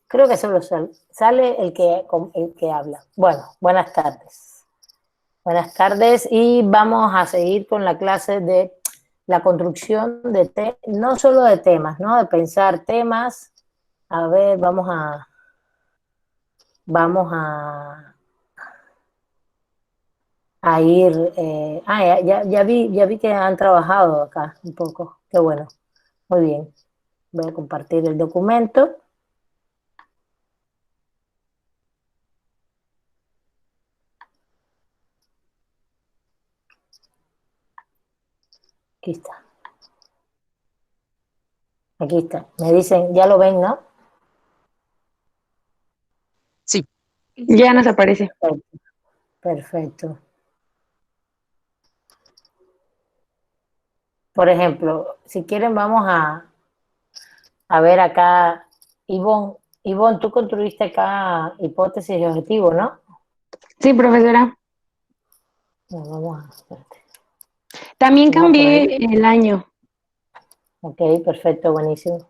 Creo que solo sale el que habla. Bueno, buenas tardes. Buenas tardes y vamos a seguir con la clase de la construcción de no solo de temas, ¿no? De pensar temas. A ver, vamos a ir. Ya vi que han trabajado acá un poco. Qué bueno. Muy bien. Voy a compartir el documento. Aquí está. Aquí está. Me dicen, ya lo ven, ¿no? Sí, ya nos aparece. Perfecto. Perfecto. Por ejemplo, si quieren vamos a ver acá, Ivonne, tú construiste acá hipótesis y objetivo, ¿no? Sí, profesora. Bueno, espérate. También Vamos por ahí. cambié el año. Ok, perfecto, buenísimo. A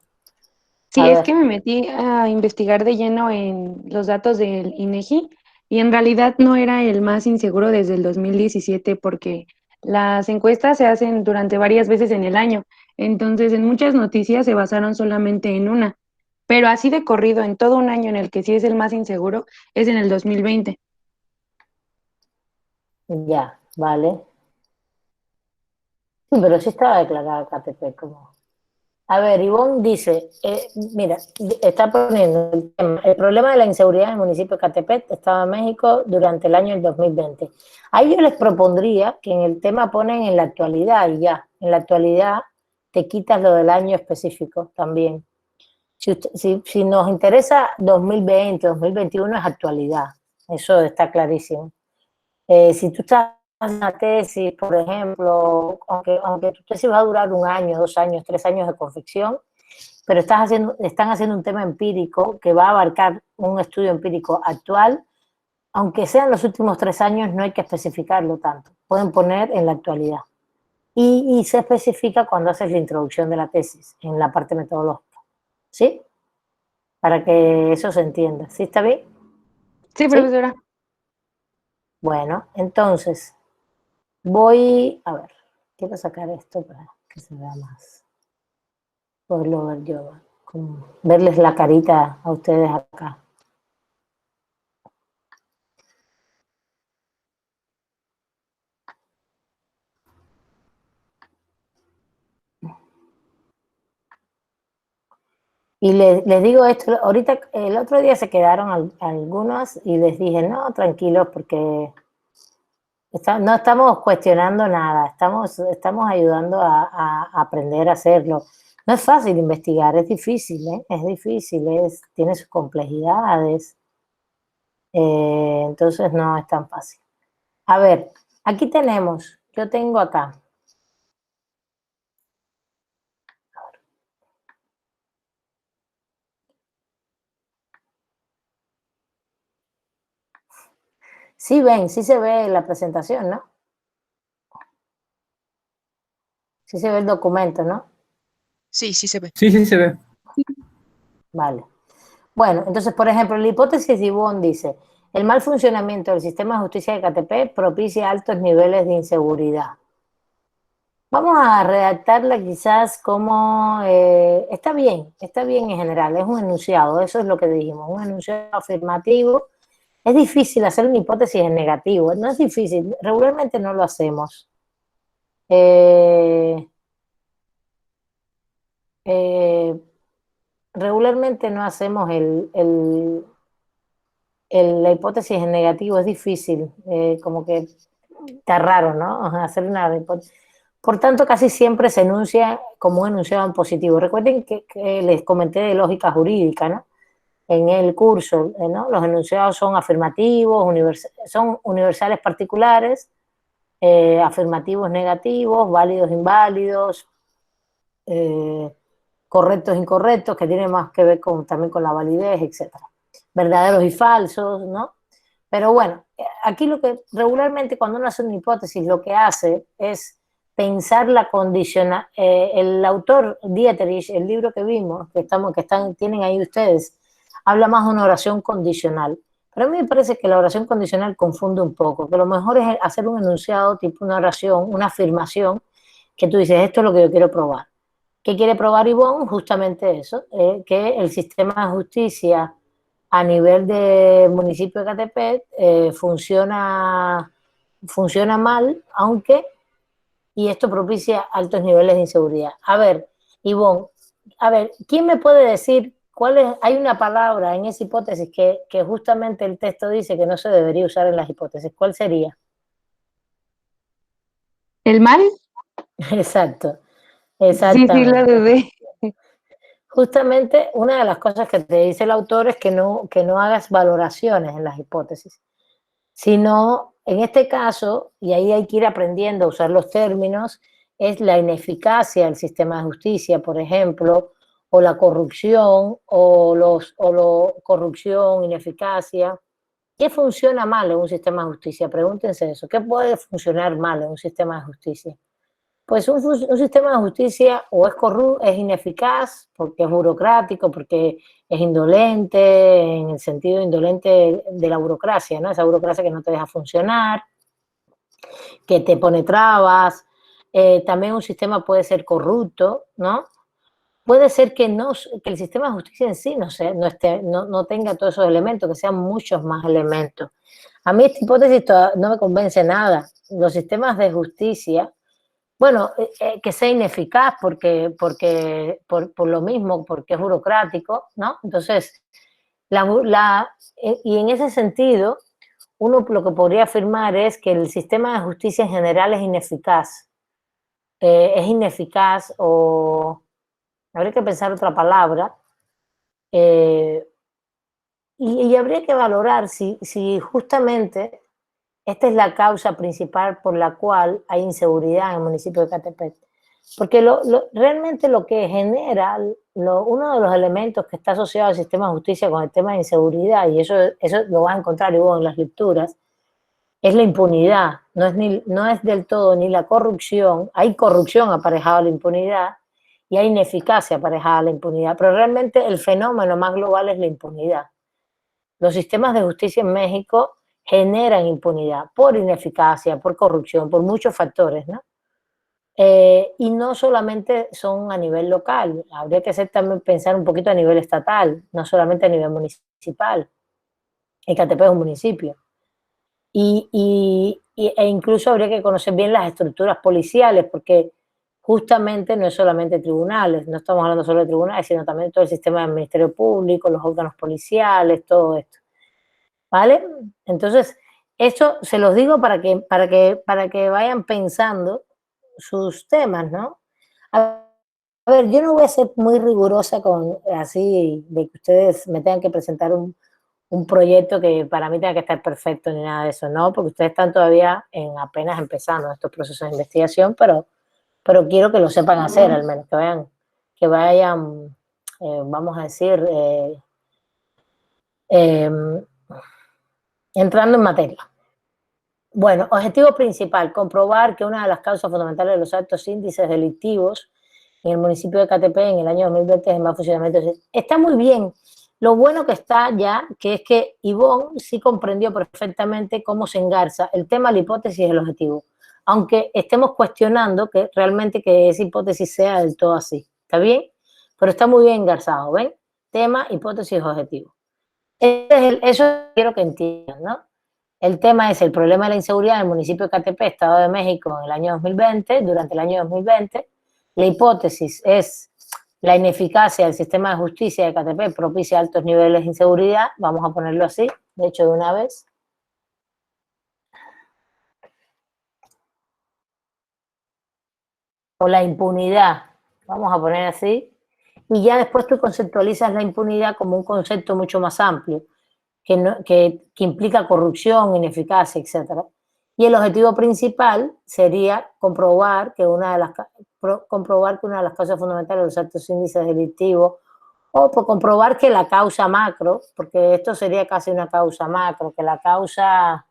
Sí, es ver, que me metí a investigar de lleno en los datos del INEGI y en realidad no era el más inseguro desde el 2017 porque las encuestas se hacen durante varias veces en el año. Entonces, en muchas noticias se basaron solamente en una, pero así de corrido en todo un año en el que sí es el más inseguro es en el 2020. ya, vale. Sí, pero sí estaba declarada KTP como. A ver, Ivonne dice, mira, está poniendo el tema, el problema de la inseguridad en el municipio de Catepec, Estado de México, durante el año del 2020. Ahí yo les propondría que en el tema ponen en la actualidad y ya, en la actualidad te quitas lo del año específico también. Si nos interesa 2020, 2021 es actualidad, eso está clarísimo. Si tú estás en una tesis, por ejemplo, aunque tu tesis va a durar 1 año, 2 años, 3 años de confección, pero están haciendo un tema empírico que va a abarcar un estudio empírico actual, aunque sean los últimos 3 años, no hay que especificarlo tanto. Pueden poner en la actualidad. Y se especifica cuando haces la introducción de la tesis, en la parte metodológica. ¿Sí? Para que eso se entienda. ¿Sí está bien? Sí, ¿Sí? profesora. Bueno, entonces voy a ver. Quiero sacar esto para que se vea más. Poderlo ver yo, como verles la carita a ustedes acá. Y les digo esto, ahorita el otro día se quedaron algunos y les dije, no, tranquilos, porque no estamos cuestionando nada, estamos ayudando a aprender a hacerlo. No es fácil investigar, es difícil, ¿eh? Es difícil, tiene sus complejidades, entonces no es tan fácil. A ver, aquí tenemos, yo tengo acá. Sí ven, sí se ve la presentación, ¿no? Sí se ve el documento, ¿no? Sí, sí se ve. Sí, sí se ve. Vale. Bueno, entonces, por ejemplo, la hipótesis de Ivonne dice, el mal funcionamiento del sistema de justicia de Catepec propicia altos niveles de inseguridad. Vamos a redactarla quizás como, está bien en general, es un enunciado, eso es lo que dijimos, un enunciado afirmativo. Es difícil hacer una hipótesis en negativo, no es difícil, regularmente no lo hacemos. Eh, eh, Regularmente no hacemos la hipótesis en negativo, es difícil, como que está raro, ¿no? Hacer una hipótesis. Por tanto, casi siempre se enuncia como un enunciado en positivo. Recuerden que les comenté de lógica jurídica, ¿no? En el curso, ¿no? Los enunciados son afirmativos, son universales particulares, afirmativos negativos, válidos inválidos, eh, correctos incorrectos, que tienen más que ver también con la validez, etcétera. Verdaderos y falsos, ¿no? Pero bueno, aquí lo que regularmente cuando uno hace una hipótesis lo que hace es pensar la condiciona. El autor Dieterich, el libro que vimos, tienen ahí ustedes, habla más de una oración condicional. Pero a mí me parece que la oración condicional confunde un poco, que lo mejor es hacer un enunciado, tipo una oración, una afirmación, que tú dices, esto es lo que yo quiero probar. ¿Qué quiere probar Ivonne? Justamente eso, que el sistema de justicia a nivel de municipio de Catepec funciona mal, aunque, y esto propicia altos niveles de inseguridad. A ver, Ivonne, a ver, ¿quién me puede decir cuál es? Hay una palabra en esa hipótesis que justamente el texto dice que no se debería usar en las hipótesis. ¿Cuál sería? ¿El mal? Exacto, Sí, sí, la exactamente. dudé. Justamente una de las cosas que te dice el autor es que no hagas valoraciones en las hipótesis, sino en este caso, y ahí hay que ir aprendiendo a usar los términos, es la ineficacia del sistema de justicia, por ejemplo, o la corrupción, corrupción, ineficacia. ¿Qué funciona mal en un sistema de justicia? Pregúntense eso. ¿Qué puede funcionar mal en un sistema de justicia? Pues un sistema de justicia o es corrupto, es ineficaz, porque es burocrático, porque es indolente, en el sentido indolente de la burocracia, ¿no? Esa burocracia que no te deja funcionar, que te pone trabas. También un sistema puede ser corrupto, ¿no? Puede ser que, no, que el sistema de justicia en sí no tenga todos esos elementos, que sean muchos más elementos. A mí esta hipótesis no me convence nada. Los sistemas de justicia, bueno, que sea ineficaz por lo mismo, porque es burocrático, ¿no? Entonces, y en ese sentido, uno lo que podría afirmar es que el sistema de justicia en general es ineficaz. Es ineficaz o habría que pensar otra palabra. eh, y habría que valorar si justamente esta es la causa principal por la cual hay inseguridad en el municipio de Catepec. Porque realmente lo que genera, uno de los elementos que está asociado al sistema de justicia con el tema de inseguridad, y eso lo vas a encontrar igual en las lecturas, es la impunidad. No es del todo ni la corrupción, hay corrupción aparejada a la impunidad y hay ineficacia aparejada a la impunidad, pero realmente el fenómeno más global es la impunidad. Los sistemas de justicia en México generan impunidad por ineficacia, por corrupción, por muchos factores, ¿no? Y no solamente son a nivel local, habría que hacer también pensar un poquito a nivel estatal, no solamente a nivel municipal. Ecatepec es un municipio. E incluso habría que conocer bien las estructuras policiales, porque justamente no es solamente tribunales, no estamos hablando solo de tribunales, sino también todo el sistema del Ministerio Público, los órganos policiales, todo esto. ¿Vale? Entonces, esto se los digo para que vayan pensando sus temas, ¿no? A ver, yo no voy a ser muy rigurosa con así de que ustedes me tengan que presentar un proyecto que para mí tenga que estar perfecto ni nada de eso, ¿no? Porque ustedes están todavía apenas empezando estos procesos de investigación, pero quiero que lo sepan hacer al menos, que vayan vamos a decir, eh, entrando en materia. Bueno, objetivo principal, comprobar que una de las causas fundamentales de los altos índices delictivos en el municipio de Catepec en el año 2020 es el mal funcionamiento. Está muy bien. Lo bueno que está ya, que es que Ivonne sí comprendió perfectamente cómo se engarza el tema, la hipótesis y el objetivo. Aunque estemos cuestionando que realmente que esa hipótesis sea del todo así. ¿Está bien? Pero está muy bien engarzado, ¿ven? Tema, hipótesis, objetivo. Eso quiero que entiendan, ¿no? El tema es el problema de la inseguridad en el municipio de Catepec, Estado de México, en el año 2020, durante el año 2020. La hipótesis es la ineficacia del sistema de justicia de Catepec propicia altos niveles de inseguridad, vamos a ponerlo así, de hecho de una vez. O la impunidad, vamos a poner así. Y ya después tú conceptualizas la impunidad como un concepto mucho más amplio, que implica corrupción, ineficacia, etcétera. Y el objetivo principal sería comprobar que una de las causas fundamentales de los altos índices delictivos, o por comprobar que la causa macro, porque esto sería casi una causa macro, que la causa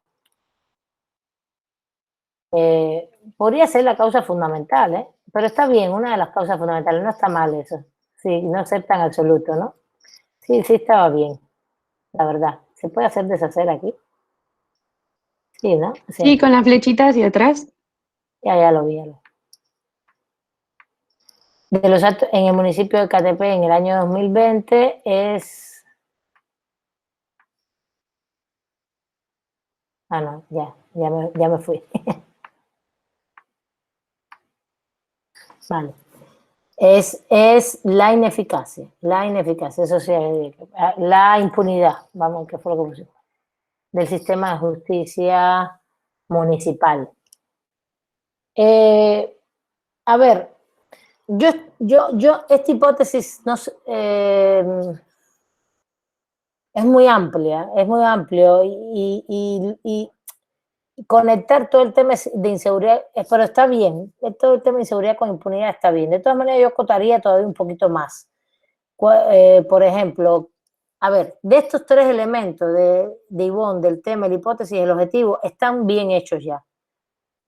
podría ser la causa fundamental, ¿eh? Pero está bien, una de las causas fundamentales, no está mal eso. Sí, no ser tan absoluto, ¿no? Sí, sí estaba bien. la verdad. ¿Se puede hacer deshacer aquí? Sí, ¿no? Sí, Sí, con la flechita hacia atrás. ya lo vi, ya lo vi. De los actos en el municipio de Catepec en el año 2020 es... Ah, no, ya me fui. Vale. Es la ineficacia, eso sí, la impunidad, vamos, que fue lo que pusimos, del sistema de justicia municipal. Eh, a ver, esta hipótesis no sé, es muy amplia, es muy amplio y conectar todo el tema de inseguridad, pero está bien, todo el tema de inseguridad con impunidad está bien. De todas maneras, yo acotaría todavía un poquito más. Por ejemplo, a ver, de estos tres elementos de Ivonne, del tema, la hipótesis y el objetivo, están bien hechos ya.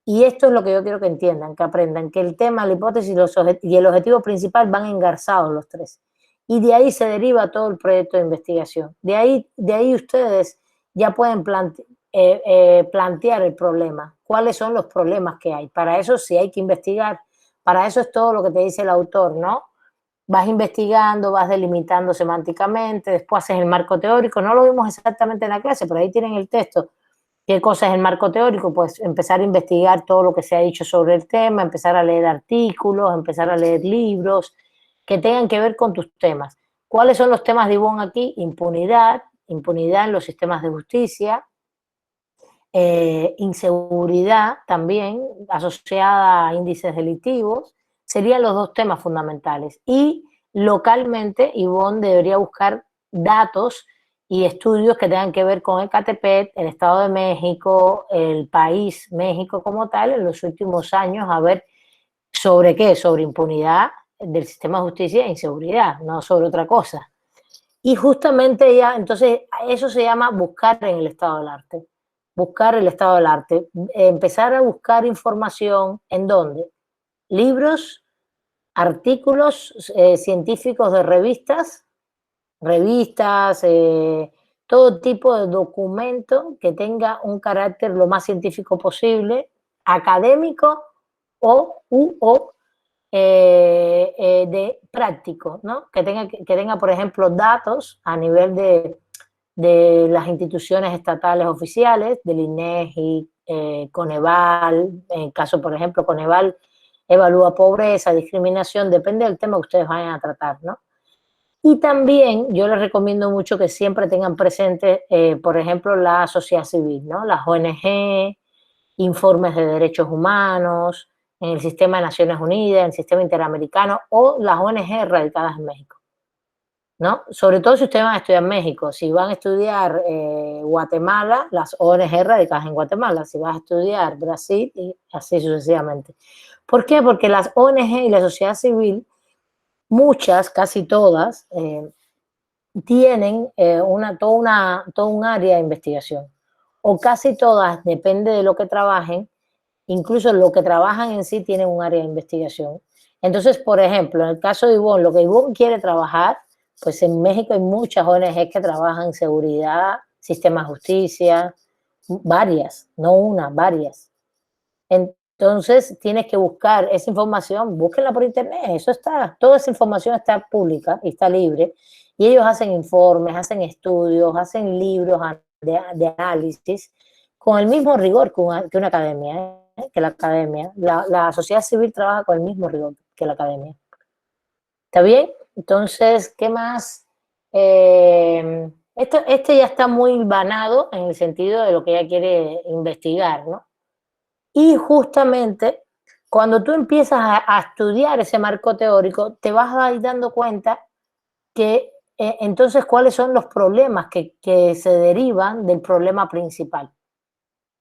Y esto es lo que yo quiero que entiendan, que aprendan, que el tema, la hipótesis y el objetivo principal van engarzados los tres. Y de ahí se deriva todo el proyecto de investigación. De ahí ustedes ya pueden plantear el problema. ¿Cuáles son los problemas que hay? Para eso sí hay que investigar. Para eso es todo lo que te dice el autor, ¿no? Vas investigando, vas delimitando semánticamente, después haces el marco teórico. No lo vimos exactamente en la clase, pero ahí tienen el texto. ¿Qué cosa es el marco teórico? Pues empezar a investigar todo lo que se ha dicho sobre el tema, empezar a leer artículos, empezar a leer libros que tengan que ver con tus temas. ¿Cuáles son los temas de Ivonne aquí? Impunidad, impunidad en los sistemas de justicia, inseguridad también asociada a índices delictivos, serían los dos temas fundamentales. Y localmente, Ivonne debería buscar datos y estudios que tengan que ver con Ecatepec, el Estado de México, el país México como tal, en los últimos años, a ver sobre qué, sobre impunidad del sistema de justicia e inseguridad, no sobre otra cosa. Y justamente ya, entonces, eso se llama buscar en el estado del arte. Buscar el estado del arte. Empezar a buscar información en dónde. Libros, artículos científicos de revistas, todo tipo de documento que tenga un carácter lo más científico posible, académico o de práctico, ¿no? Que tenga, por ejemplo, datos a nivel de las instituciones estatales oficiales, del INEGI, Coneval, en el caso, por ejemplo, Coneval evalúa pobreza, discriminación, depende del tema que ustedes vayan a tratar, ¿no? Y también yo les recomiendo mucho que siempre tengan presente, por ejemplo, la sociedad civil, ¿no? Las ONG, informes de derechos humanos, en el sistema de Naciones Unidas, en el sistema interamericano o las ONG radicadas en México, ¿no? Sobre todo si ustedes van a estudiar en México, si van a estudiar Guatemala, las ONG radicadas en Guatemala, si vas a estudiar Brasil y así sucesivamente. ¿Por qué? Porque las ONG y la sociedad civil, muchas, casi todas, tienen todo un área de investigación, o casi todas, depende de lo que trabajen, incluso lo que trabajan en sí tienen un área de investigación. Entonces, por ejemplo, en el caso de Ivonne, lo que Ivonne quiere trabajar, pues en México hay muchas ONG que trabajan en seguridad, sistema de justicia, varias, no una, varias. Entonces, tienes que buscar esa información, búsquenla por internet, eso está, toda esa información está pública y está libre. Y ellos hacen informes, hacen estudios, hacen libros de análisis con el mismo rigor que una academia, que la academia. La sociedad civil trabaja con el mismo rigor que la academia. ¿Está bien? Entonces, ¿qué más? Este ya está muy vanado en el sentido de lo que ella quiere investigar, ¿no? Y justamente cuando tú empiezas a estudiar ese marco teórico, te vas a ir dando cuenta que entonces cuáles son los problemas que se derivan del problema principal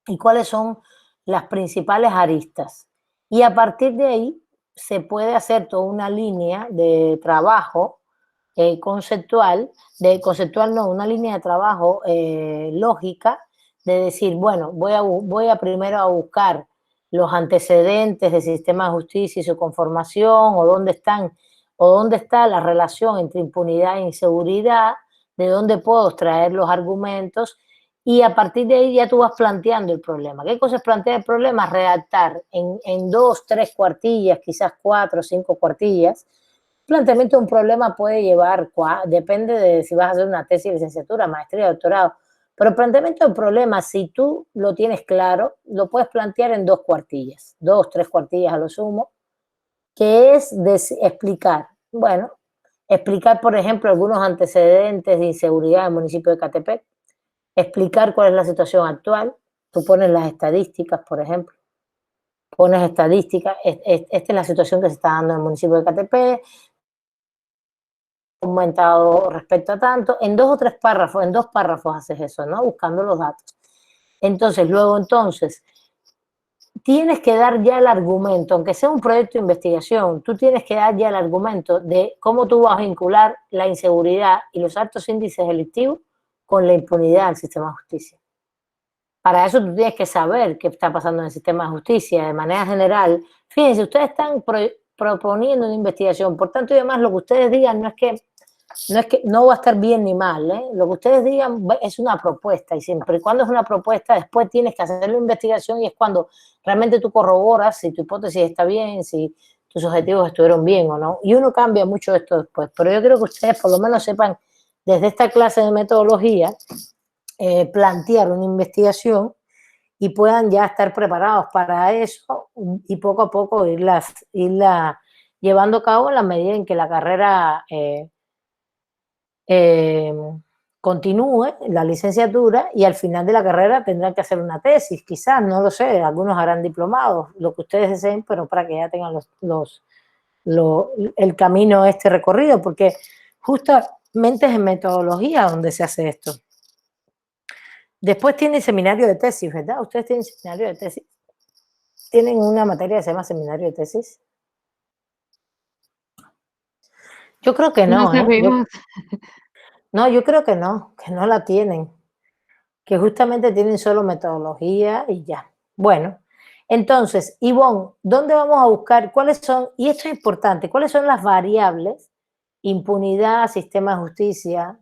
y cuáles son las principales aristas. Y a partir de ahí se puede hacer toda una línea de trabajo conceptual no, una línea de trabajo lógica de decir, bueno, voy a primero a buscar los antecedentes del sistema de justicia y su conformación, o dónde está la relación entre impunidad e inseguridad, de dónde puedo extraer los argumentos y a partir de ahí ya tú vas planteando el problema. ¿Qué cosa es plantear el problema? Redactar en 2, 3 cuartillas, quizás 4 o 5 cuartillas. Planteamiento de un problema puede llevar, depende de si vas a hacer una tesis de licenciatura, maestría, doctorado, pero el planteamiento del problema, si tú lo tienes claro, lo puedes plantear en 2 cuartillas, 2, 3 cuartillas a lo sumo, que es explicar, bueno, explicar, por ejemplo, algunos antecedentes de inseguridad en el municipio de Catepec, explicar cuál es la situación actual, tú pones las estadísticas, por ejemplo, pones estadísticas, esta es la situación que se está dando en el municipio de Catepec, aumentado respecto a tanto, en 2 o 3 párrafos, en 2 párrafos haces eso, ¿no? Buscando los datos. Entonces, luego entonces, tienes que dar ya el argumento, aunque sea un proyecto de investigación, tú tienes que dar ya el argumento de cómo tú vas a vincular la inseguridad y los altos índices delictivos con la impunidad del sistema de justicia. Para eso tú tienes que saber qué está pasando en el sistema de justicia de manera general. Fíjense, ustedes están proponiendo una investigación, por tanto y además lo que ustedes digan no es que no va a estar bien ni mal, ¿eh? Lo que ustedes digan es una propuesta y siempre y cuando es una propuesta después tienes que hacer la investigación y es cuando realmente tú corroboras si tu hipótesis está bien, si tus objetivos estuvieron bien o no. Y uno cambia mucho esto después, pero yo creo que ustedes por lo menos sepan desde esta clase de metodología plantear una investigación y puedan ya estar preparados para eso y poco a poco irla llevando a cabo en la medida en que la carrera eh, continúe la licenciatura y al final de la carrera tendrán que hacer una tesis, quizás, no lo sé, algunos harán diplomados, lo que ustedes deseen, pero para que ya tengan el camino este recorrido, porque justamente es en metodología donde se hace esto. Después tienen seminario de tesis, ¿verdad? Ustedes tienen seminario de tesis. ¿Tienen una materia que se llama seminario de tesis? Yo creo que No no, ¿eh? sabemos. No, yo creo que no la tienen, que justamente tienen solo metodología y ya. Bueno, entonces, Ivonne, ¿dónde vamos a buscar? ¿Cuáles son, y esto es importante, cuáles son las variables? Impunidad, sistema de justicia,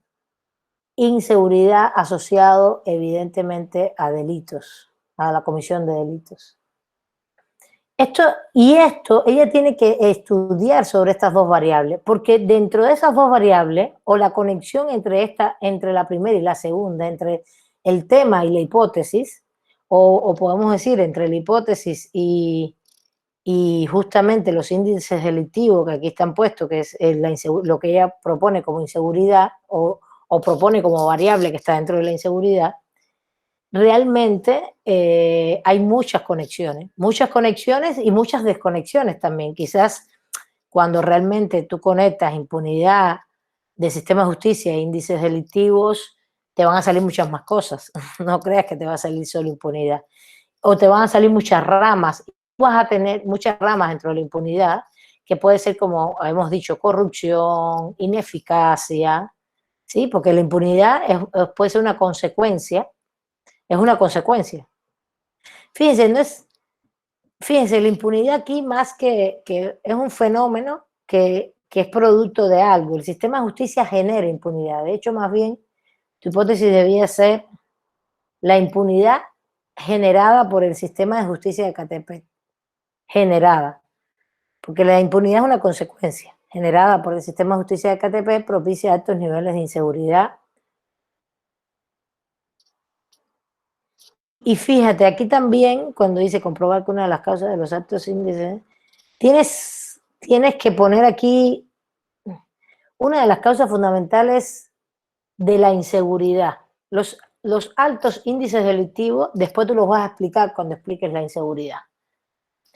inseguridad asociado evidentemente a delitos, a la comisión de delitos. Ella tiene que estudiar sobre estas 2 variables, porque dentro de esas 2 variables, o la conexión entre la primera y la segunda, entre el tema y la hipótesis, o podemos decir entre la hipótesis y justamente los índices delictivos que aquí están puestos, que es lo que ella propone como inseguridad, o propone como variable que está dentro de la inseguridad, realmente hay muchas conexiones y muchas desconexiones también. Quizás cuando realmente tú conectas impunidad de sistema de justicia e índices delictivos, te van a salir muchas más cosas. No creas que te va a salir solo impunidad. O te van a salir muchas ramas. Vas a tener muchas ramas dentro de la impunidad, que puede ser, como hemos dicho, corrupción, ineficacia, ¿sí? Porque la impunidad puede ser una consecuencia, es una consecuencia. Fíjense, fíjense, la impunidad aquí más que es un fenómeno que es producto de algo. El sistema de justicia genera impunidad. De hecho, más bien, tu hipótesis debía ser la impunidad generada por el sistema de justicia de Catepec. Generada. Porque la impunidad es una consecuencia. Generada por el sistema de justicia de Catepec propicia altos niveles de inseguridad. Y fíjate, aquí también, cuando dice comprobar que una de las causas de los altos índices, tienes que poner aquí una de las causas fundamentales de la inseguridad. Los altos índices delictivos, después tú los vas a explicar cuando expliques la inseguridad.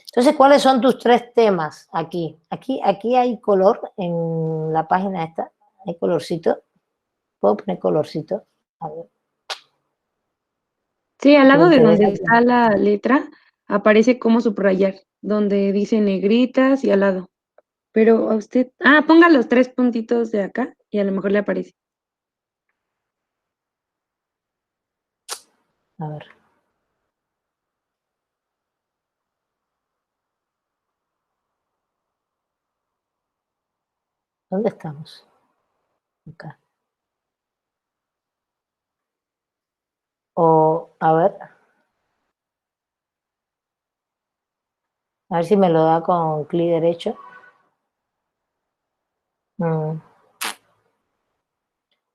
Entonces, ¿cuáles son tus 3 temas aquí? Aquí hay color en la página esta, hay colorcito. ¿Puedo poner colorcito? A ver, Sí, al lado de cliente de donde alguien. está la letra aparece como subrayar, donde dice negritas y al lado. Pero a usted, ponga los 3 puntitos de acá y a lo mejor le aparece. A ver, ¿dónde estamos? Acá. O, a ver si me lo da con clic derecho. Mm.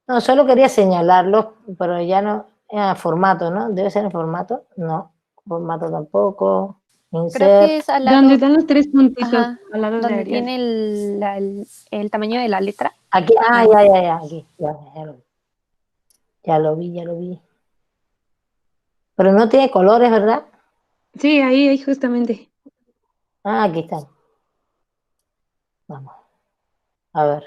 No, solo quería señalarlo, pero ya no. Formato, ¿no? Debe ser en formato. No, formato tampoco. Creo que Insert. es al Donde lado, están los tres puntitos ajá, al lado de donde Arial. tiene el tamaño de la letra. Aquí, Ahí. ya, aquí. Ya lo vi. Ya lo vi, ya lo vi. Pero no tiene colores, ¿verdad? Sí, ahí justamente. Ah, aquí están. Vamos. A ver.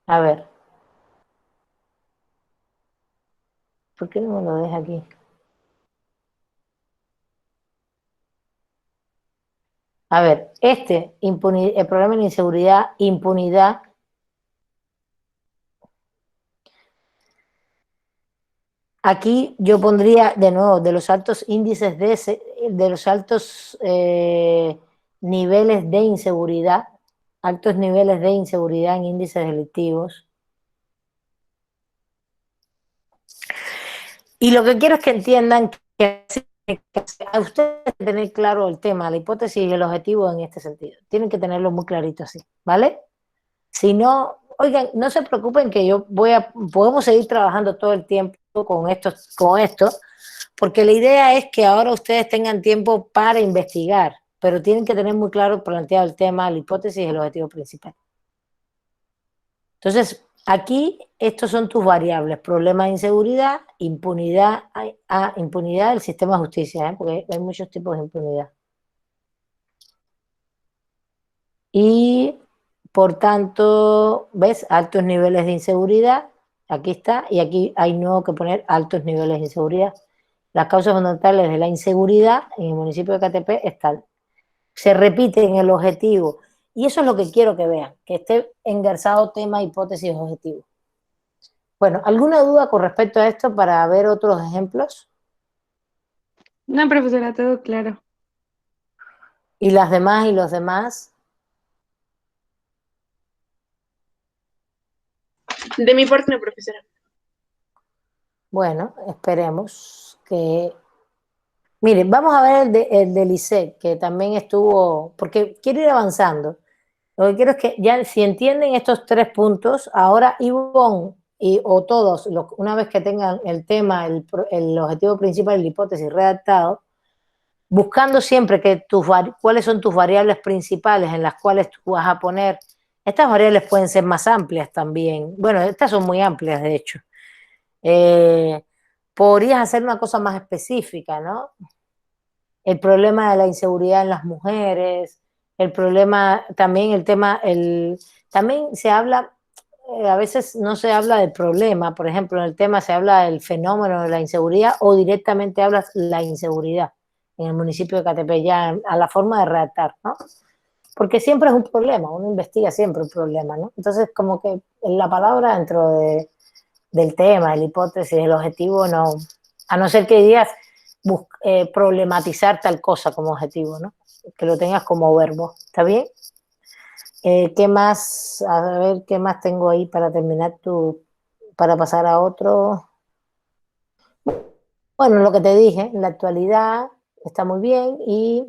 A ver. ¿Por qué no me lo deja aquí? A ver, el problema de la inseguridad, impunidad. Aquí yo pondría de nuevo de los altos índices de los altos niveles de inseguridad, altos niveles de inseguridad en índices delictivos. Y lo que quiero es que entiendan que a ustedes tienen que tener claro el tema, la hipótesis y el objetivo en este sentido. Tienen que tenerlo muy clarito así, ¿vale? Si no, oigan, no se preocupen que podemos seguir trabajando todo el tiempo con esto, porque la idea es que ahora ustedes tengan tiempo para investigar, pero tienen que tener muy claro planteado el tema, la hipótesis y el objetivo principal. Entonces, aquí estos son tus variables: problema de inseguridad, impunidad, impunidad del sistema de justicia, porque hay muchos tipos de impunidad. Y, por tanto, ¿ves? Altos niveles de inseguridad, aquí está, y aquí hay nuevo que poner altos niveles de inseguridad. Las causas fundamentales de la inseguridad en el municipio de Ecatepec están, se repite en el objetivo, y eso es lo que quiero que vean, que esté engarzado tema, hipótesis, objetivo. Bueno, ¿alguna duda con respecto a esto para ver otros ejemplos? No, profesora, todo claro. ¿Y las demás y los demás? De mi parte no, profesora. Bueno, esperemos que... Miren, vamos a ver el de Lisset, que también estuvo, porque quiero ir avanzando. Lo que quiero es que ya, si entienden estos 3 puntos, ahora Ivonne o todos, una vez que tengan el tema, el objetivo principal y la hipótesis redactado, buscando siempre cuáles son tus variables principales en las cuales tú vas a poner. Estas variables pueden ser más amplias también. Bueno, estas son muy amplias, de hecho. Eh, Podrías hacer una cosa más específica, ¿no? El problema de la inseguridad en las mujeres, el problema, también el tema, también se habla, a veces no se habla del problema, por ejemplo, en el tema se habla del fenómeno de la inseguridad o directamente hablas la inseguridad en el municipio de Catepec, ya a la forma de redactar, ¿no? Porque siempre es un problema, uno investiga siempre un problema, ¿no? Entonces, como que la palabra dentro del tema, de la hipótesis, el objetivo, no, a no ser que digas problematizar tal cosa como objetivo, ¿no? Que lo tengas como verbo, ¿está bien? ¿Qué más? A ver, ¿qué más tengo ahí para terminar para pasar a otro? Bueno, lo que te dije, en la actualidad está muy bien y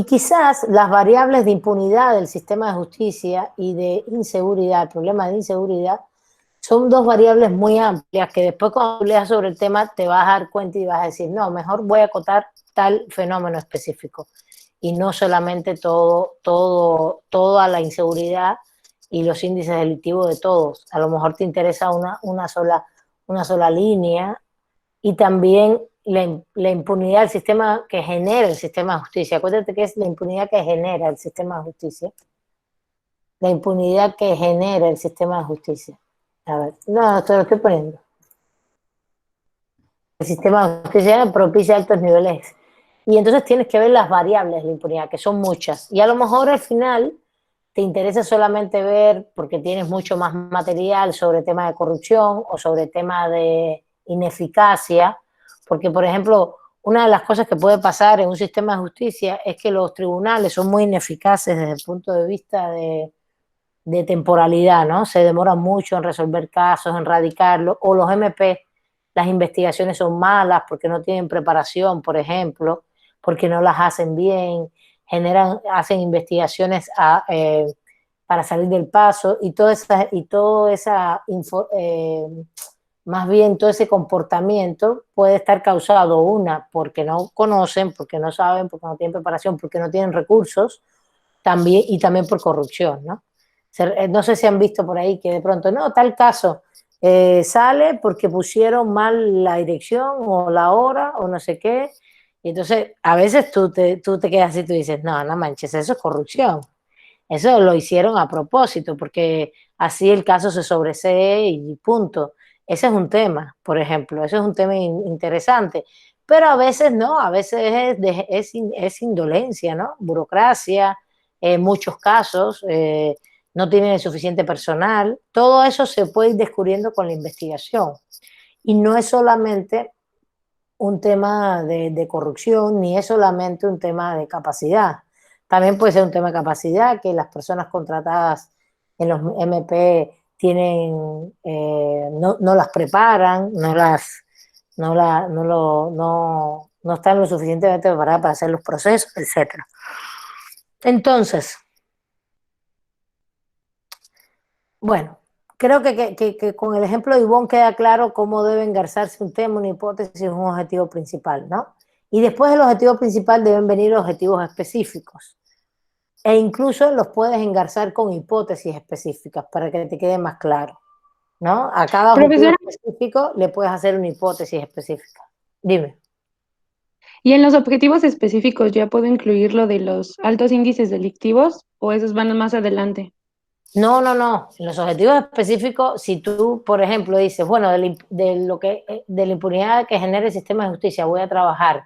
quizás las variables de impunidad del sistema de justicia y de inseguridad, el problema de inseguridad, son dos variables muy amplias que después cuando leas sobre el tema te vas a dar cuenta y vas a decir, no, mejor voy a acotar tal fenómeno específico y no solamente toda la inseguridad y los índices delictivos de todos. A lo mejor te interesa una sola línea y también la impunidad del sistema que genera el sistema de justicia. Acuérdate que es la impunidad que genera el sistema de justicia. La impunidad que genera el sistema de justicia. A ver, no, te lo estoy poniendo. El sistema de justicia propicia altos niveles. Y entonces tienes que ver las variables de la impunidad, que son muchas. Y a lo mejor al final te interesa solamente ver, porque tienes mucho más material sobre temas de corrupción o sobre temas de ineficacia, porque, por ejemplo, una de las cosas que puede pasar en un sistema de justicia es que los tribunales son muy ineficaces desde el punto de vista de temporalidad, ¿no? Se demora mucho en resolver casos, en radicarlos, o los MP, las investigaciones son malas porque no tienen preparación, por ejemplo, porque no las hacen bien, hacen investigaciones para salir del paso y más bien todo ese comportamiento puede estar causado, una, porque no conocen, porque no saben, porque no tienen preparación, porque no tienen recursos, también, y también por corrupción, ¿no? No sé si han visto por ahí que de pronto, no, tal caso sale porque pusieron mal la dirección o la hora o no sé qué, y entonces a veces tú te quedas así y tú dices, no, no manches, eso es corrupción. Eso lo hicieron a propósito, porque así el caso se sobresee y punto. Ese es un tema, por ejemplo, ese es un tema interesante. Pero a veces no, a veces es indolencia, ¿no? Burocracia, muchos casos, no tienen el suficiente personal. Todo eso se puede ir descubriendo con la investigación. Y no es solamente un tema de corrupción, ni es solamente un tema de capacidad. También puede ser un tema de capacidad, que las personas contratadas en los MP tienen, no las preparan, no están lo suficientemente preparadas para hacer los procesos, etcétera. Entonces, bueno, creo que con el ejemplo de Ivonne queda claro cómo debe engarzarse un tema, una hipótesis, un objetivo principal, ¿no? Y después del objetivo principal deben venir objetivos específicos. E incluso los puedes engarzar con hipótesis específicas para que te quede más claro, ¿no? A cada objetivo Profesora, específico le puedes hacer una hipótesis específica. Dime. ¿y en los objetivos específicos ya puedo incluir lo de los altos índices delictivos o esos van más adelante? No, no, no. En los objetivos específicos, si tú, por ejemplo, dices, bueno, de la impunidad que genera el sistema de justicia, voy a trabajar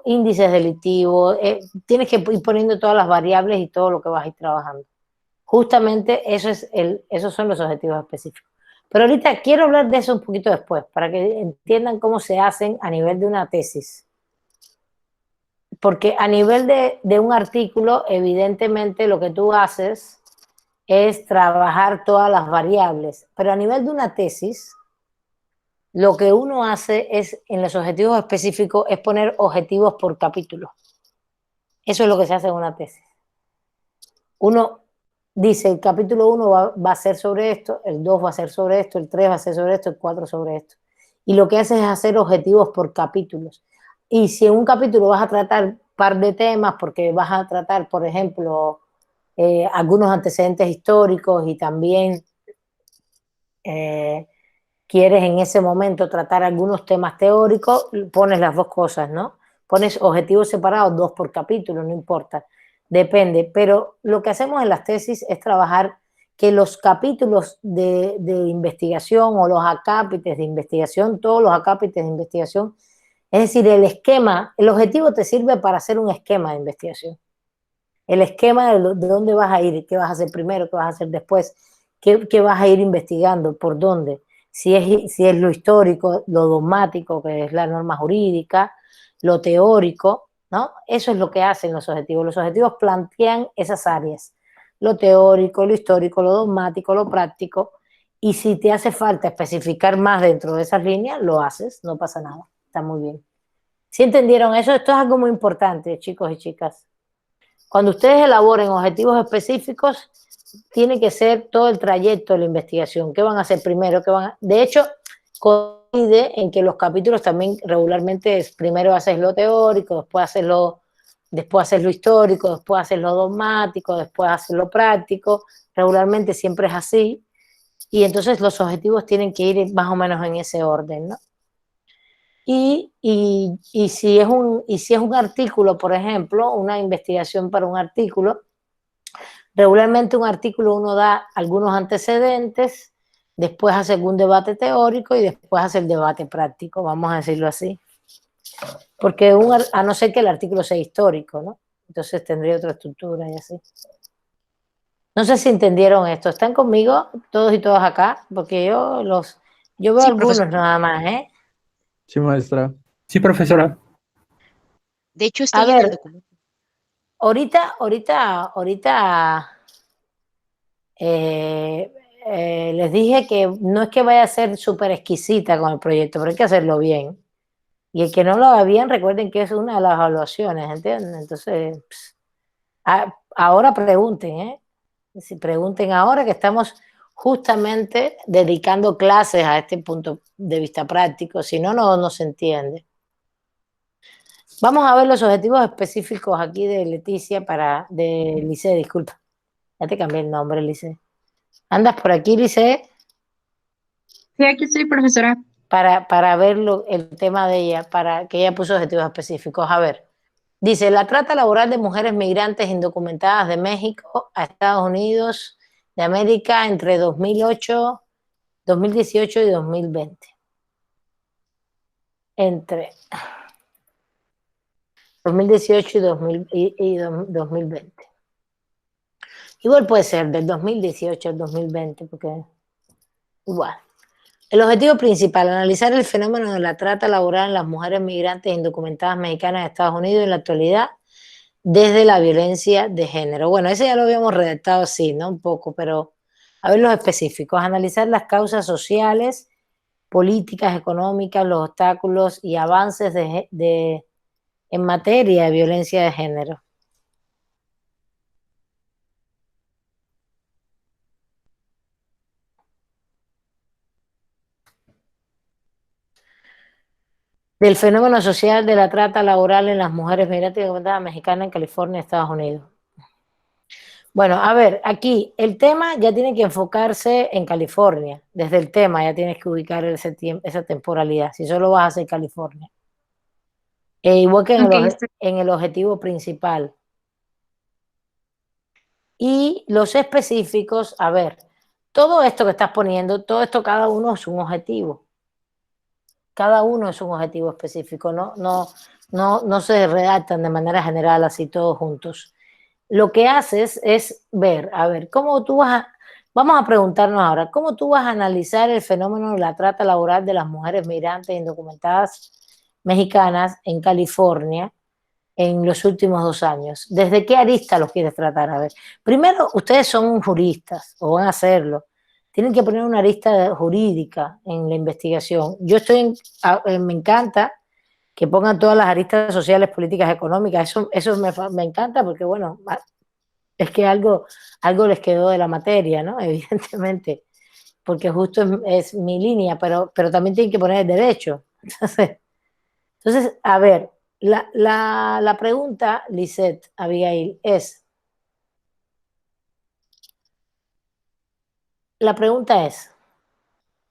índices delictivos, tienes que ir poniendo todas las variables y todo lo que vas a ir trabajando. Justamente esos son los objetivos específicos. Pero ahorita quiero hablar de eso un poquito después, para que entiendan cómo se hacen a nivel de una tesis. Porque a nivel de un artículo, evidentemente lo que tú haces es trabajar todas las variables, pero a nivel de una tesis, lo que uno hace es, en los objetivos específicos, es poner objetivos por capítulo. Eso es lo que se hace en una tesis. Uno dice, el capítulo 1 va a ser sobre esto, el 2 va a ser sobre esto, el 3 va a ser sobre esto, el 4 sobre esto. Y lo que hace es hacer objetivos por capítulos. Y si en un capítulo vas a tratar un par de temas, porque vas a tratar, por ejemplo, algunos antecedentes históricos y también quieres en ese momento tratar algunos temas teóricos, pones las dos cosas, ¿no? Pones objetivos separados, 2 por capítulo, no importa, depende. Pero lo que hacemos en las tesis es trabajar que los capítulos de investigación o los acápites de investigación, todos los acápites de investigación, es decir, el esquema, el objetivo te sirve para hacer un esquema de investigación. El esquema de dónde vas a ir, qué vas a hacer primero, qué vas a hacer después, qué vas a ir investigando, por dónde. Si es lo histórico, lo dogmático, que es la norma jurídica, lo teórico, ¿no? Eso es lo que hacen los objetivos. Los objetivos plantean esas áreas, lo teórico, lo histórico, lo dogmático, lo práctico, y si te hace falta especificar más dentro de esas líneas, lo haces, no pasa nada, está muy bien. ¿Sí entendieron eso? Esto es algo muy importante, chicos y chicas. Cuando ustedes elaboren objetivos específicos, tiene que ser todo el trayecto de la investigación. ¿Qué van a hacer primero? De hecho, coincide en que los capítulos también regularmente primero haces lo teórico, después haces lo histórico, después haces lo dogmático, después haces lo práctico. Regularmente siempre es así. Y entonces los objetivos tienen que ir más o menos en ese orden, ¿no? Y si es un artículo, por ejemplo, una investigación para un artículo, regularmente un artículo uno da algunos antecedentes, después hace un debate teórico y después hace el debate práctico, vamos a decirlo así. Porque a no ser que el artículo sea histórico, ¿no? Entonces tendría otra estructura y así. No sé si entendieron esto. ¿Están conmigo todos y todas acá? Porque yo veo Sí, algunos profesor. nada más, ¿eh? Sí, maestra. Sí, profesora. De hecho, A estoy en el ver, documento. ahorita Les dije que no es que vaya a ser súper exquisita con el proyecto, pero hay que hacerlo bien. Y el que no lo haga bien, recuerden que es una de las evaluaciones, ¿entienden? Entonces, ahora pregunten, ¿eh? Si pregunten ahora que estamos justamente dedicando clases a este punto de vista práctico, si no, no se entiende. Vamos a ver los objetivos específicos aquí de Leticia de Lice, disculpa. Ya te cambié el nombre, Lice. ¿Andas por aquí, Lice? Sí, aquí estoy, profesora. Para ver el tema de ella, para que ella puso objetivos específicos. A ver, dice, la trata laboral de mujeres migrantes indocumentadas de México a Estados Unidos de América entre 2018 y 2020. Entre 2018 y 2020. Igual puede ser del 2018 al 2020, porque igual. El objetivo principal, analizar el fenómeno de la trata laboral en las mujeres migrantes indocumentadas mexicanas de Estados Unidos en la actualidad desde la violencia de género. Bueno, ese ya lo habíamos redactado así, ¿no? Un poco, pero a ver los específicos. Analizar las causas sociales, políticas, económicas, los obstáculos y avances en materia de violencia de género. Del fenómeno social de la trata laboral en las mujeres migrantes indocumentadas mexicanas en California, Estados Unidos. Bueno, a ver, aquí el tema ya tiene que enfocarse en California. Desde el tema ya tienes que ubicar esa temporalidad, si solo vas a hacer California. Igual que en el objetivo principal. Y los específicos, a ver, todo esto que estás poniendo, todo esto cada uno es un objetivo. Cada uno es un objetivo específico, no se redactan de manera general así todos juntos. Lo que haces es ver, a ver, vamos a preguntarnos ahora, ¿cómo tú vas a analizar el fenómeno de la trata laboral de las mujeres migrantes indocumentadas mexicanas en California en los últimos 2 años? ¿Desde qué arista los quieres tratar? A ver, primero, ustedes son juristas o van a hacerlo. Tienen que poner una arista jurídica en la investigación. Me encanta que pongan todas las aristas sociales, políticas, económicas. Eso me encanta porque, bueno, es que algo les quedó de la materia, ¿no? Evidentemente, porque justo es mi línea, pero también tienen que poner el derecho. Entonces, a ver, la pregunta, Lisette, Abigail, la pregunta es,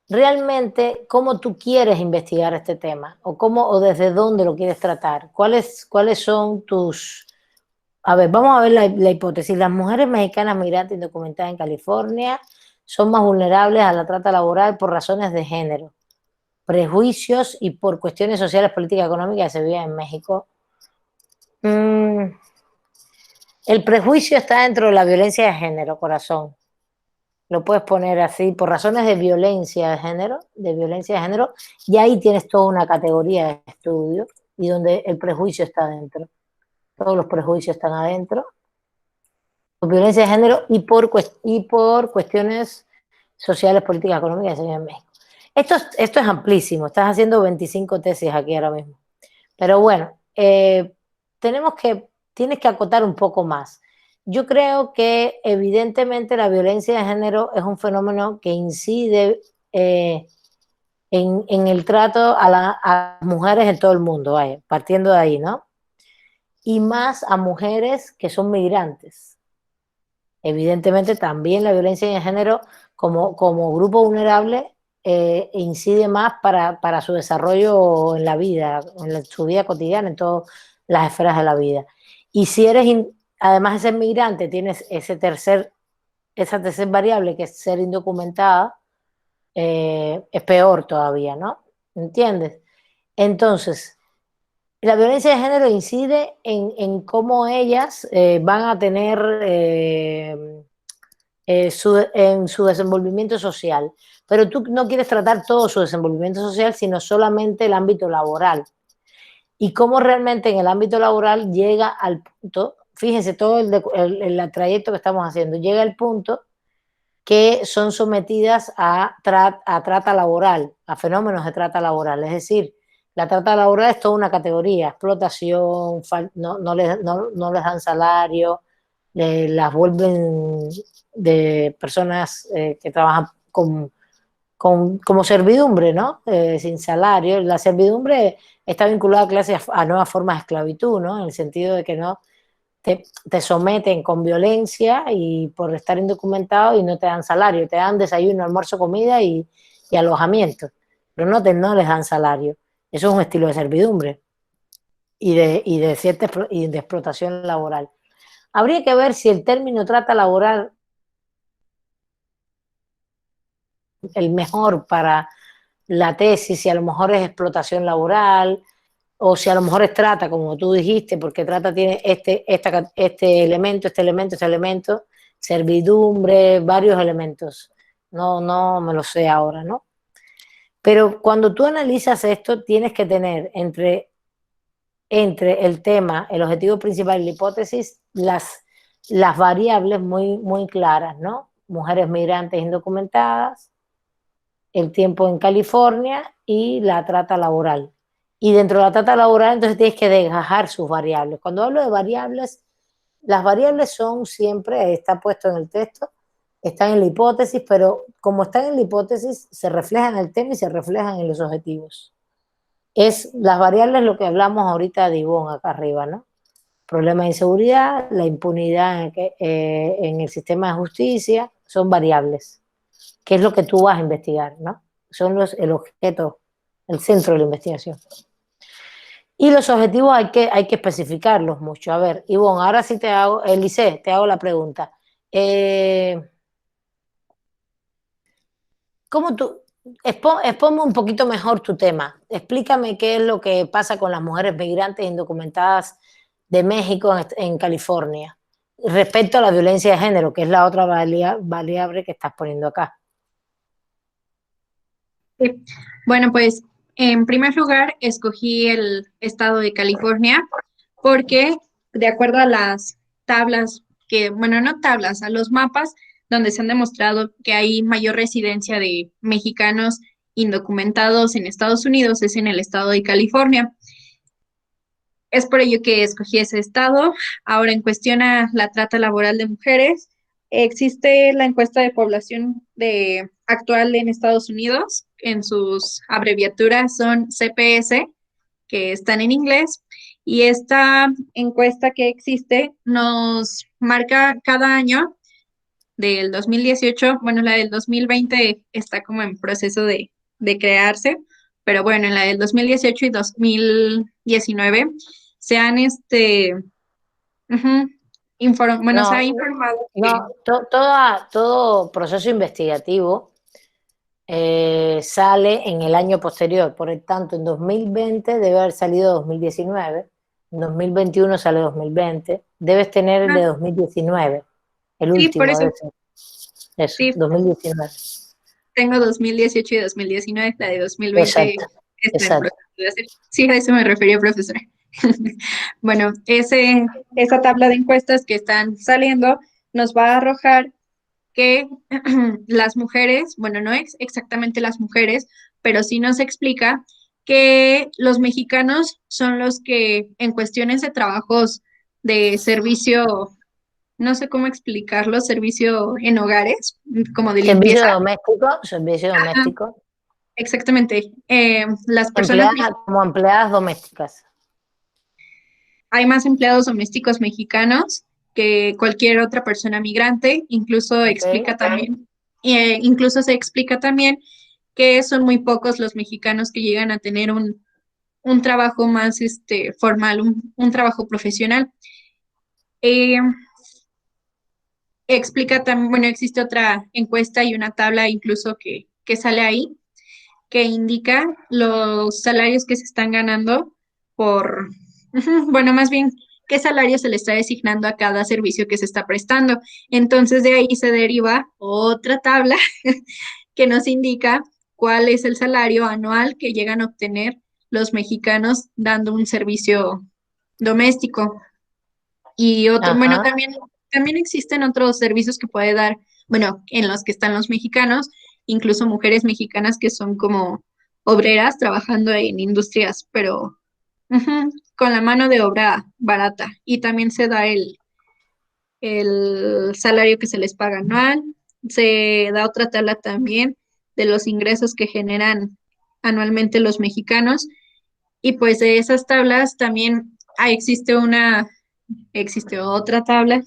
¿realmente cómo tú quieres investigar este tema? ¿O desde dónde lo quieres tratar? ¿Cuáles son tus... A ver, vamos a ver la hipótesis. Las mujeres mexicanas migrantes indocumentadas en California son más vulnerables a la trata laboral por razones de género, prejuicios y por cuestiones sociales, políticas, económicas que se viven en México. El prejuicio está dentro de la violencia de género, corazón. Lo puedes poner así, por razones de violencia de género, y ahí tienes toda una categoría de estudio y donde el prejuicio está dentro. Todos los prejuicios están adentro. Por violencia de género y por cuestiones sociales, políticas, económicas que se viven en México. Esto es amplísimo, estás haciendo 25 tesis aquí ahora mismo. Pero bueno, tienes que acotar un poco más. Yo creo que evidentemente la violencia de género es un fenómeno que incide en el trato a las mujeres en todo el mundo, vaya, partiendo de ahí, ¿no? Y más a mujeres que son migrantes. Evidentemente también la violencia de género como grupo vulnerable incide más para su desarrollo en la vida, su vida cotidiana, en todas las esferas de la vida. Y si además de ser migrante, tienes esa tercer variable que es ser indocumentada, es peor todavía, ¿no? ¿Entiendes? Entonces, la violencia de género incide en cómo ellas van a tener en su desenvolvimiento social. Pero tú no quieres tratar todo su desenvolvimiento social, sino solamente el ámbito laboral. Y cómo realmente en el ámbito laboral llega al punto, fíjense todo el trayecto que estamos haciendo, llega al punto que son sometidas a trata laboral, a fenómenos de trata laboral. Es decir, la trata laboral es toda una categoría, explotación, no les dan salario, las vuelven de personas que trabajan como servidumbre, ¿no? Sin salario. La servidumbre está vinculada a nuevas formas de esclavitud, ¿no? En el sentido de que no te someten con violencia y por estar indocumentado y no te dan salario, te dan desayuno, almuerzo, comida y alojamiento, pero no les dan salario. Eso es un estilo de servidumbre y de explotación laboral. Habría que ver si el término trata laboral el mejor para la tesis, si a lo mejor es explotación laboral, o si a lo mejor es trata, como tú dijiste, porque trata tiene este elemento, servidumbre, varios elementos. No me lo sé ahora, ¿no? Pero cuando tú analizas esto, tienes que tener entre el tema, el objetivo principal y la hipótesis, las variables muy claras, ¿no? Mujeres migrantes indocumentadas, el tiempo en California y la trata laboral. Y dentro de la trata laboral, entonces tienes que desgajar sus variables. Cuando hablo de variables, las variables son siempre, está puesto en el texto, están en la hipótesis, pero como están en la hipótesis, se reflejan en el tema y se reflejan en los objetivos. Es las variables lo que hablamos ahorita de Ivonne acá arriba, ¿no? Problema de inseguridad, la impunidad en el sistema de justicia, son variables. ¿Qué es lo que tú vas a investigar, ¿no? Son el objeto, el centro de la investigación. Y los objetivos hay que especificarlos mucho. A ver, Ivonne, ahora sí Elise, te hago la pregunta. ¿Cómo tú, exponme un poquito mejor tu tema? Explícame qué es lo que pasa con las mujeres migrantes indocumentadas de México en California respecto a la violencia de género, que es la otra variable que estás poniendo acá. Sí. Bueno, pues en primer lugar escogí el estado de California porque de acuerdo a las tablas bueno, no tablas, a los mapas donde se han demostrado que hay mayor residencia de mexicanos indocumentados en Estados Unidos es en el estado de California. Es por ello que escogí ese estado. Ahora, en cuestión a la trata laboral de mujeres, existe la encuesta de población actual en Estados Unidos, en sus abreviaturas son CPS, que están en inglés, y esta encuesta que existe nos marca cada año del 2018, bueno, la del 2020 está como en proceso de crearse, pero bueno, en la del 2018 y 2019 se han bueno, se ha No, informado que no, todo proceso investigativo sale en el año posterior, por el tanto, en 2020 debe haber salido 2019, en 2021 sale 2020, debes tener el de 2019, el sí, por último eso de eso, sí, 2019. tengo 2018 y 2019, la de 2020 Exacto, está en exacto. proceso de hacer. Sí, a eso me refería, profesora. Bueno, esa tabla de encuestas que están saliendo nos va a arrojar que las mujeres, bueno, no es exactamente las mujeres, pero sí nos explica que los mexicanos son los que en cuestiones de trabajos de servicio, no sé cómo explicarlo, servicio en hogares, como de limpieza. Servicio Ajá, doméstico, exactamente. Las personas, como empleadas domésticas. hay más empleados domésticos mexicanos que cualquier otra persona migrante, Okay. incluso se explica también que son muy pocos los mexicanos que llegan a tener un trabajo más formal, un trabajo profesional. Eh, Explica también, bueno, existe otra encuesta y una tabla incluso que sale ahí, que indica los salarios que se están ganando por, bueno, más bien, qué salario se le está designando a cada servicio que se está prestando. Entonces, de ahí se deriva otra tabla que nos indica cuál es el salario anual que llegan a obtener los mexicanos dando un servicio doméstico. Y otro, bueno, Ajá. también existen otros servicios que puede dar bueno, en los que están los mexicanos, incluso mujeres mexicanas que son como obreras trabajando en industrias, pero con la mano de obra barata. Y también se da el salario que se les paga anual. Se da otra tabla también de los ingresos que generan anualmente los mexicanos. Y pues de esas tablas también existe otra tabla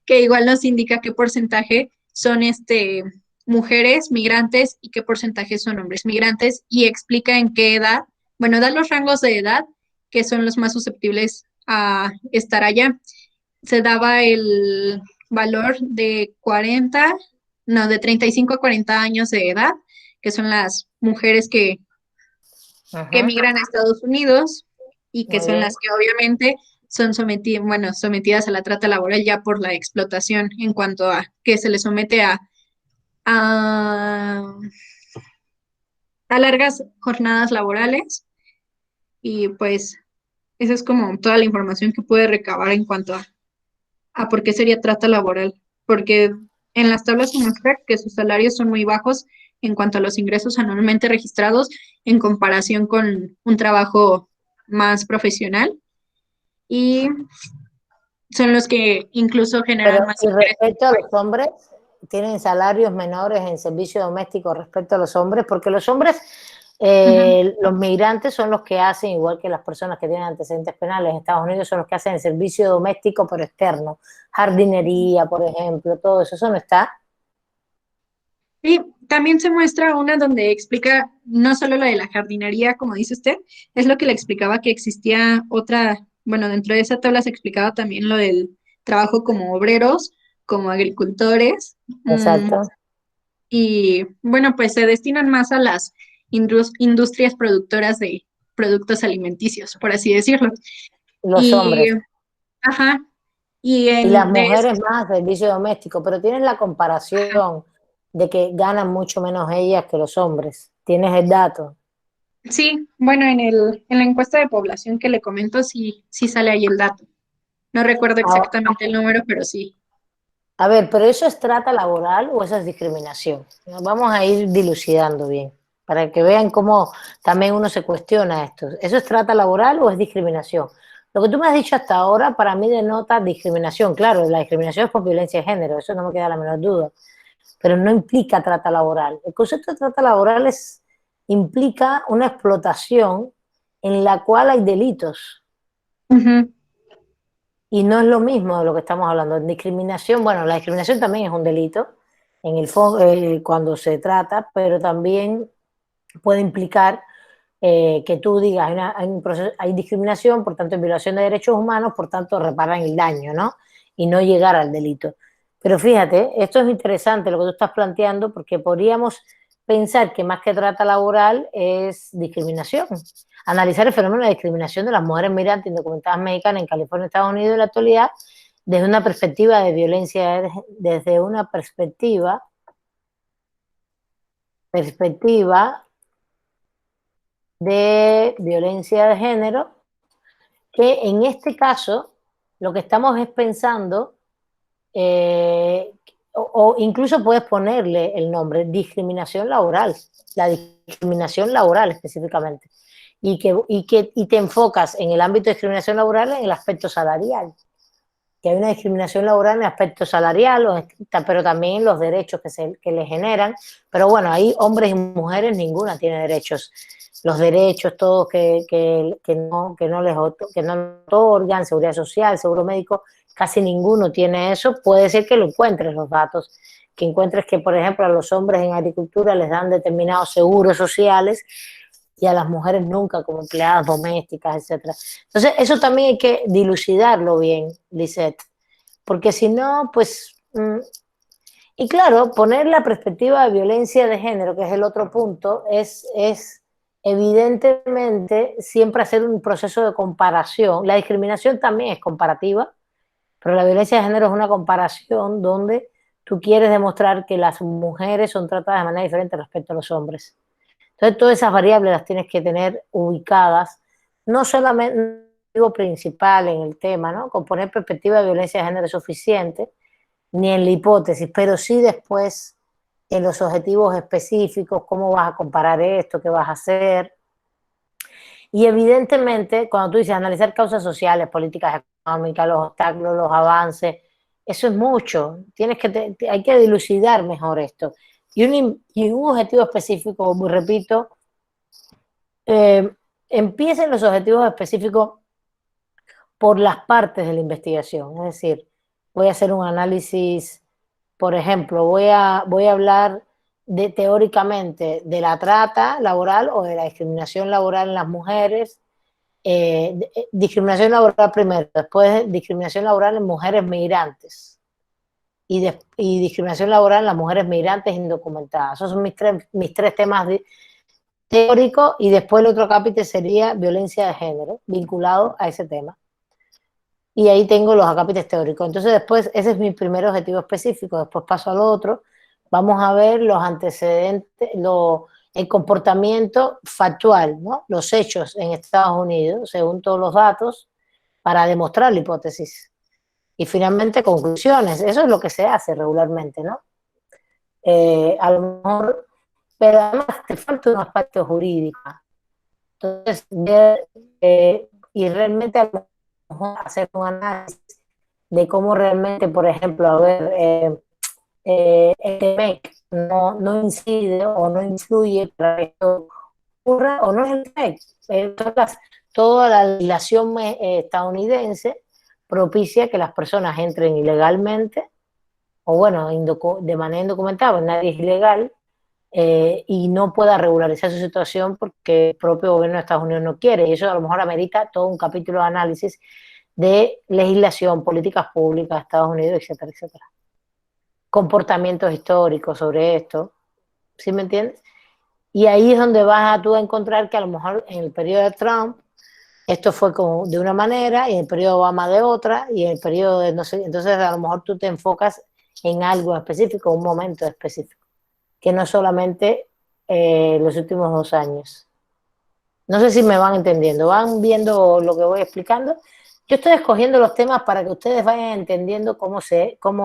que igual nos indica qué porcentaje son mujeres migrantes y qué porcentaje son hombres migrantes y explica en qué edad, bueno, da los rangos de edad que son los más susceptibles a estar allá. Se daba el valor de 40, no, de 35 a 40 años de edad, que son las mujeres que Ajá, emigran a Estados Unidos y que muy son bien. las que obviamente son sometidas a la trata laboral ya por la explotación en cuanto a que se les somete a, a largas jornadas laborales y pues esa es como toda la información que puede recabar en cuanto a por qué sería trata laboral, porque en las tablas se muestra que sus salarios son muy bajos en cuanto a los ingresos anualmente registrados en comparación con un trabajo más profesional y son los que incluso Pero, generan más y ingresos. respecto a los hombres, tienen salarios menores en servicio doméstico respecto a los hombres, porque los hombres, Ujú. los migrantes son los que hacen, igual que las personas que tienen antecedentes penales en Estados Unidos, son los que hacen el servicio doméstico pero externo, jardinería, por ejemplo, todo eso, eso no está. Y también se muestra una donde explica no solo la de la jardinería, como dice usted, es lo que le explicaba que existía otra, bueno, dentro de esa tabla se explicaba también lo del trabajo como obreros, como agricultores, Exacto. y bueno, pues se destinan más a las industrias productoras de productos alimenticios, por así decirlo. Los Y, hombres. ajá, y Y las de eso, mujeres más servicio doméstico, pero tienes la comparación de que ganan mucho menos ellas que los hombres. Tienes el dato. sí, bueno, en la encuesta de población que le comento, sí, sí sale ahí el dato. No recuerdo A, exactamente el número, pero sí. a ver, ¿pero eso es trata laboral o eso es discriminación? Vamos a ir dilucidando bien, para que vean cómo también uno se cuestiona esto. ¿Eso es trata laboral o es discriminación? Lo que tú me has dicho hasta ahora para mí denota discriminación. Claro, la discriminación es por violencia de género, eso no me queda la menor duda, pero no implica trata laboral. El concepto de trata laboral implica una explotación en la cual hay delitos. Ujú, Y no es lo mismo de lo que estamos hablando. En discriminación, bueno, la discriminación también es un delito en el cuando se trata, pero también puede implicar que tú digas, hay discriminación, por tanto, hay violación de derechos humanos, por tanto, reparan el daño, ¿no? Y no llegar al delito. Pero fíjate, esto es interesante lo que tú estás planteando, porque podríamos pensar que más que trata laboral es discriminación. Analizar el fenómeno de discriminación de las mujeres migrantes indocumentadas mexicanas en California, Estados Unidos en la actualidad, desde una perspectiva de violencia, desde una perspectiva de violencia de género, que en este caso lo que estamos es pensando, o incluso puedes ponerle el nombre, discriminación laboral, la discriminación laboral específicamente, y te enfocas en el ámbito de discriminación laboral en el aspecto salarial, que hay una discriminación laboral en el aspecto salarial, pero también en los derechos que le generan. Pero bueno, ahí hombres y mujeres ninguna tiene derechos. Los derechos todos que no otorgan, seguridad social, seguro médico, casi ninguno tiene eso. Puede ser que lo encuentres los datos, que encuentres que, por ejemplo, a los hombres en agricultura les dan determinados seguros sociales y a las mujeres nunca como empleadas domésticas, etcétera. Entonces, eso también hay que dilucidarlo bien, Lisette, porque si no, pues... y claro, poner la perspectiva de violencia de género, que es el otro punto, es evidentemente siempre hacer un proceso de comparación. La discriminación también es comparativa, pero la violencia de género es una comparación donde tú quieres demostrar que las mujeres son tratadas de manera diferente respecto a los hombres. Entonces, todas esas variables las tienes que tener ubicadas, no solamente principal en el tema, ¿no? Con poner perspectiva de violencia de género es suficiente, ni en la hipótesis, pero sí después en los objetivos específicos, cómo vas a comparar esto, qué vas a hacer. Y evidentemente, cuando tú dices analizar causas sociales, políticas económicas, los obstáculos, los avances, eso es mucho. Hay que dilucidar mejor esto. Y un objetivo específico, como repito, empiecen los objetivos específicos por las partes de la investigación. Es decir, voy a hacer un análisis, por ejemplo, voy a hablar teóricamente de la trata laboral o de la discriminación laboral en las mujeres. Discriminación laboral primero, después discriminación laboral en mujeres migrantes y discriminación laboral en las mujeres migrantes indocumentadas. Esos son mis tres temas teóricos, y después el otro capítulo sería violencia de género, vinculado a ese tema. Y ahí tengo los acápites teóricos. Entonces después, ese es mi primer objetivo específico. Después paso al otro. Vamos a ver los antecedentes, el comportamiento factual, ¿no? Los hechos en Estados Unidos, según todos los datos, para demostrar la hipótesis. Y finalmente, conclusiones. Eso es lo que se hace regularmente, ¿no? A lo mejor, pero además te falta un aspecto jurídico. Entonces, y realmente a lo mejor hacer un análisis de cómo realmente, por ejemplo, a ver, el TEMEC no incide o no influye para que esto ocurra, o no es el TEMEC. Toda la legislación estadounidense propicia que las personas entren ilegalmente, o bueno, de manera indocumentada, pues nadie es ilegal, y no pueda regularizar su situación porque el propio gobierno de Estados Unidos no quiere. Y eso a lo mejor amerita todo un capítulo de análisis de legislación, políticas públicas de Estados Unidos, etcétera, etcétera. Comportamientos históricos sobre esto, ¿sí me entiendes? Y ahí es donde vas tú a encontrar que a lo mejor en el periodo de Trump esto fue como de una manera, y en el periodo de Obama de otra, y en el periodo de no sé, entonces a lo mejor tú te enfocas en algo específico, un momento específico, que no solamente los últimos 2 años. No sé si me van entendiendo, van viendo lo que voy explicando. Yo estoy escogiendo los temas para que ustedes vayan entendiendo cómo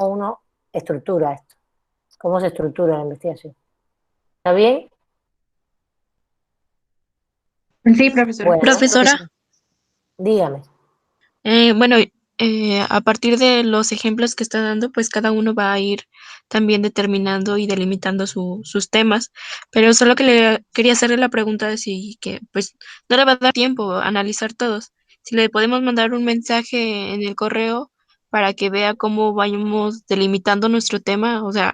uno estructura esto, cómo se estructura la investigación. ¿Está bien? Sí, profesora. Bueno, Profesora, dígame. bueno, a partir de los ejemplos que está dando, pues cada uno va a ir también determinando y delimitando sus temas, pero solo que le quería hacerle la pregunta de si que pues no le va a dar tiempo a analizar todos. Si le podemos mandar un mensaje en el correo para que vea cómo vayamos delimitando nuestro tema, o sea,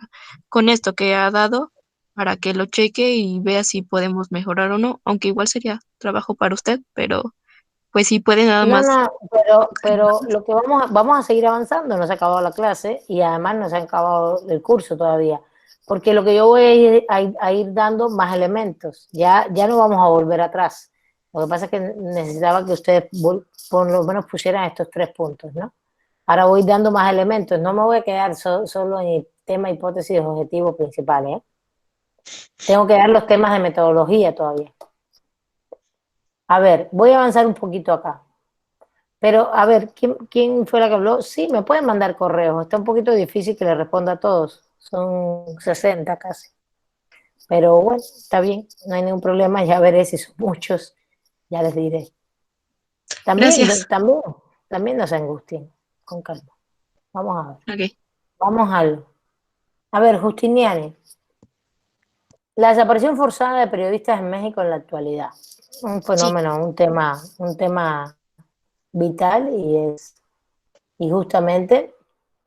con esto que ha dado, para que lo cheque y vea si podemos mejorar o no, aunque igual sería trabajo para usted, pero pues si puede nada No, más. no, pero lo que vamos a seguir avanzando, no se ha acabado la clase y además no se ha acabado el curso todavía, porque lo que yo voy a ir dando más elementos, ya no vamos a volver atrás. Lo que pasa es que necesitaba que ustedes por lo menos pusieran estos 3 puntos, ¿no? Ahora voy dando más elementos, no me voy a quedar solo en el tema, hipótesis y objetivos principales, ¿eh? Tengo que dar los temas de metodología todavía. A ver, voy a avanzar un poquito acá. Pero, a ver, ¿quién fue la que habló? Sí, me pueden mandar correos. Está un poquito difícil que le responda a todos. Son 60 casi. Pero bueno, está bien, no hay ningún problema. Ya veré si son muchos. Ya les diré. También, Gracias. también no se angustien. Con calma. Vamos a ver. Ok. Vamos a ver, Justiniani. La desaparición forzada de periodistas en México en la actualidad. Un Sí, fenómeno, un tema vital, y justamente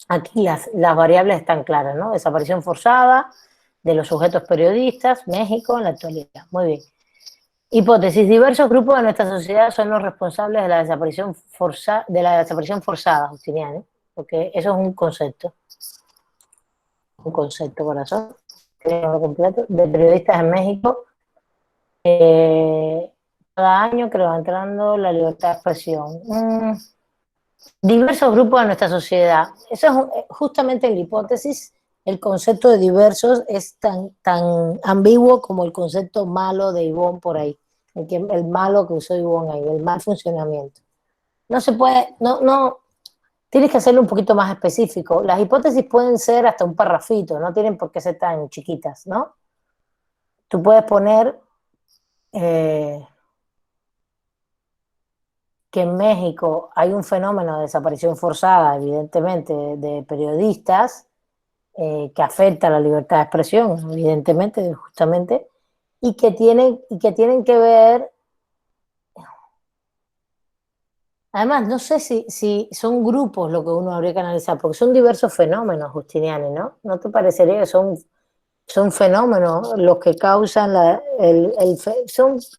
aquí las variables están claras, ¿no? Desaparición forzada de los sujetos periodistas, México en la actualidad. Muy bien. Hipótesis: diversos grupos de nuestra sociedad son los responsables de la desaparición forzada, Justiniani, ¿eh? Porque eso es un concepto, corazón, completo, de periodistas en México. Cada año que va entrando la libertad de expresión. Diversos grupos de nuestra sociedad. Eso es justamente en la hipótesis. El concepto de diversos es tan ambiguo como el concepto malo de Ivonne por ahí. El malo que usó Ivonne ahí, el mal funcionamiento. No se puede, no, tienes que hacerlo un poquito más específico. Las hipótesis pueden ser hasta un parrafito, no tienen por qué ser tan chiquitas, ¿no? Tú puedes poner que en México hay un fenómeno de desaparición forzada, evidentemente, de periodistas, que afecta a la libertad de expresión, evidentemente, justamente, y que tienen que ver. Además, no sé si son grupos lo que uno habría que analizar, porque son diversos fenómenos, Justiniani, ¿no? ¿No te parecería que son fenómenos los que causan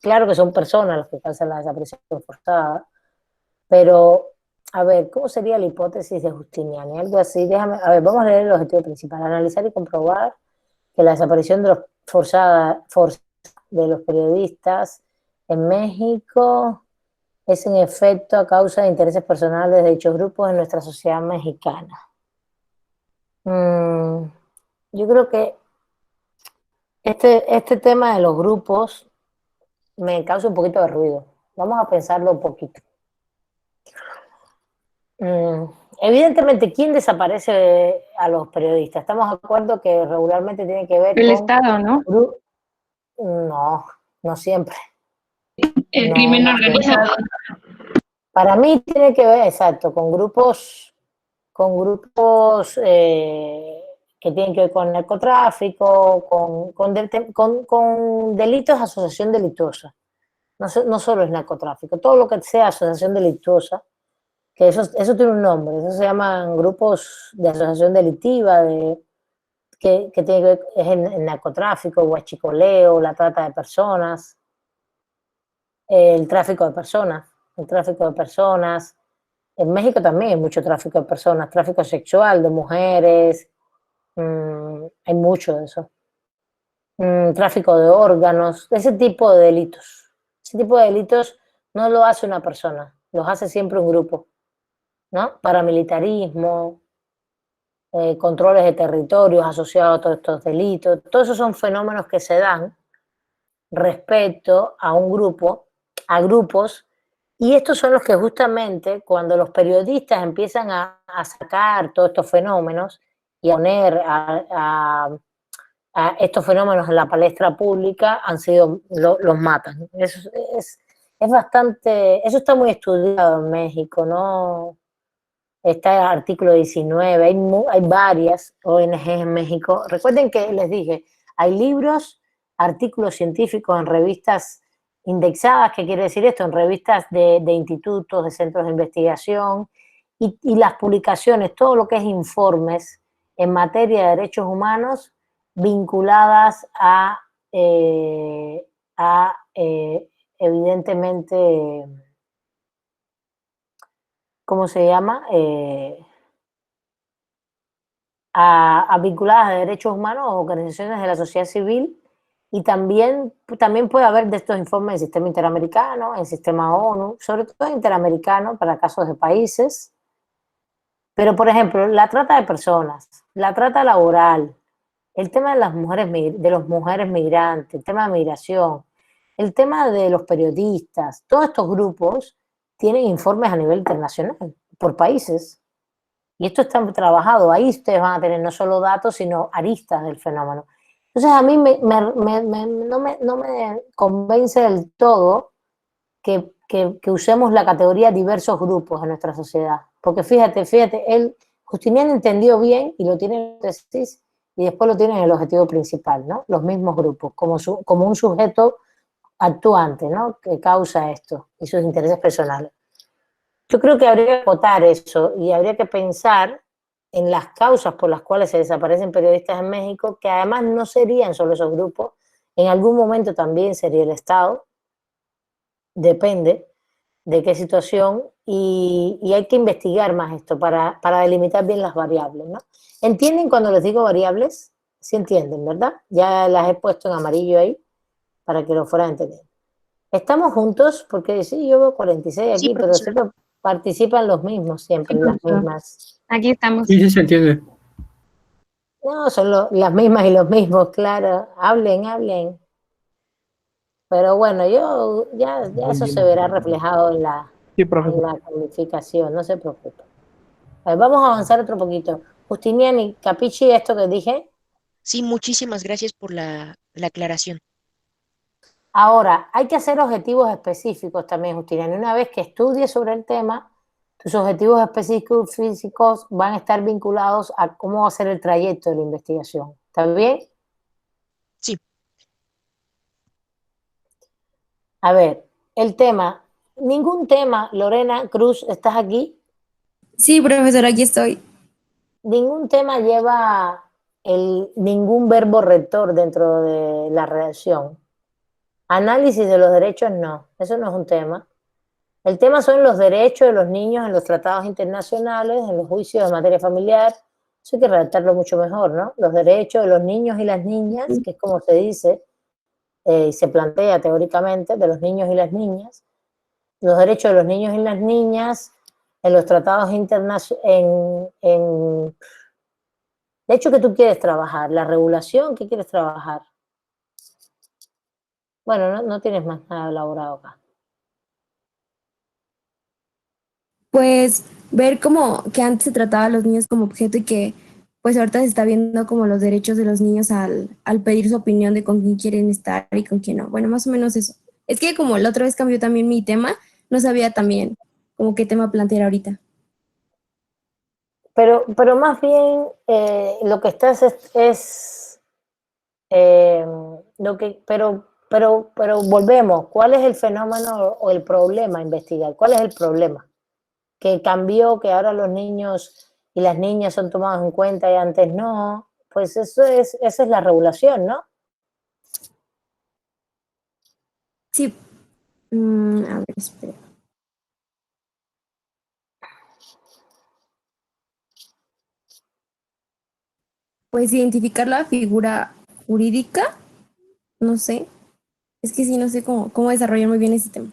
claro que son personas los que causan la desaparición forzada, pero, a ver, ¿cómo sería la hipótesis de Justiniani? Algo así, a ver, vamos a leer el objetivo principal, analizar y comprobar que la desaparición forzada de los periodistas en México es en efecto a causa de intereses personales de dichos grupos en nuestra sociedad mexicana. Yo creo que este tema de los grupos me causa un poquito de ruido. Vamos a pensarlo un poquito. Evidentemente, ¿quién desaparece a los periodistas? Estamos de acuerdo que regularmente tiene que ver El con... Estado, ¿no? No, no siempre. El No, crimen no siempre. organizado. Para mí tiene que ver, exacto, con grupos que tienen que ver con narcotráfico, con delitos de asociación delictuosa. No solo es narcotráfico, todo lo que sea asociación delictuosa, que eso tiene un nombre, eso se llaman grupos de asociación delictiva, que tiene que ver es el narcotráfico, el huachicoleo, la trata de personas, el tráfico de personas, En México también hay mucho tráfico de personas, tráfico sexual de mujeres, hay mucho de eso. Tráfico de órganos, ese tipo de delitos. Ese tipo de delitos no lo hace una persona, los hace siempre un grupo, ¿no? Paramilitarismo, controles de territorios asociados a todos estos delitos, todos esos son fenómenos que se dan respecto a un grupo, a grupos, y estos son los que justamente cuando los periodistas empiezan a sacar todos estos fenómenos y a poner a estos fenómenos en la palestra pública, los matan. Es bastante, eso está muy estudiado en México, ¿no? Está el artículo 19, hay varias ONGs en México. Recuerden que les dije, hay libros, artículos científicos en revistas indexadas, ¿qué quiere decir esto? En revistas de institutos, de centros de investigación, y las publicaciones, todo lo que es informes en materia de derechos humanos vinculadas evidentemente, ¿cómo se llama? A vinculadas a derechos humanos o organizaciones de la sociedad civil, y también puede haber de estos informes en sistema interamericano, en sistema ONU, sobre todo interamericano para casos de países. Pero, por ejemplo, la trata de personas, la trata laboral, el tema de las mujeres migrantes, el tema de migración, el tema de los periodistas, todos estos grupos tienen informes a nivel internacional, por países. Y esto está trabajado, ahí ustedes van a tener no solo datos, sino aristas del fenómeno. Entonces a mí no me convence del todo que usemos la categoría diversos grupos en nuestra sociedad. Porque fíjate, Justiniano entendió bien y lo tiene en la tesis y después lo tiene en el objetivo principal, ¿no? Los mismos grupos, como un sujeto actuante, ¿no? Que causa esto y sus intereses personales. Yo creo que habría que acotar eso y habría que pensar en las causas por las cuales se desaparecen periodistas en México, que además no serían solo esos grupos, en algún momento también sería el Estado, depende de qué situación, y hay que investigar más esto para delimitar bien las variables, ¿no? ¿Entienden cuando les digo variables? Sí entienden, ¿verdad? Ya las he puesto en amarillo ahí para que lo fueran entendiendo. ¿Estamos juntos? Porque sí, yo veo 46 aquí, Sí, pero profesora. siempre participan los mismos, siempre Sí, las profesor. mismas. Aquí estamos. Sí, sí se entiende. No, son las mismas y los mismos, claro. Hablen. Pero bueno, ya eso se verá reflejado en Sí, profe. la calificación, no se preocupe. A ver, vamos a avanzar otro poquito. Justiniani, ¿capichi esto que dije? Sí, muchísimas gracias por la aclaración. Ahora, hay que hacer objetivos específicos también, Justiniani. Una vez que estudies sobre el tema, tus objetivos específicos físicos van a estar vinculados a cómo va a ser el trayecto de la investigación. ¿Está bien? Sí, A ver, el tema. Ningún tema, Lorena Cruz, ¿estás aquí? Sí, profesor, aquí estoy. Ningún tema lleva ningún verbo rector dentro de la redacción. Análisis de los derechos, no. Eso no es un tema. El tema son los derechos de los niños en los tratados internacionales, en los juicios de materia familiar. Eso hay que redactarlo mucho mejor, ¿no? Los derechos de los niños y las niñas, que es como se dice y se plantea teóricamente, de los niños y las niñas. Los derechos de los niños y las niñas en los tratados internacionales. De hecho, ¿qué tú quieres trabajar? ¿La regulación? ¿Qué quieres trabajar? Bueno, no tienes más nada elaborado acá. Pues ver como que antes se trataba a los niños como objeto y que pues ahorita se está viendo como los derechos de los niños al pedir su opinión de con quién quieren estar y con quién no. Bueno, más o menos eso. Es que como la otra vez cambió también mi tema, no sabía también como qué tema plantear ahorita. Pero más bien lo que estás pero volvemos, ¿cuál es el fenómeno o el problema a investigar? ¿Cuál es el problema? Que cambió, que ahora los niños y las niñas son tomados en cuenta y antes no. Pues esa es la regulación, ¿no? Sí, a ver, espera. Pues identificar la figura jurídica, no sé. Es que sí, no sé cómo desarrollar muy bien ese tema.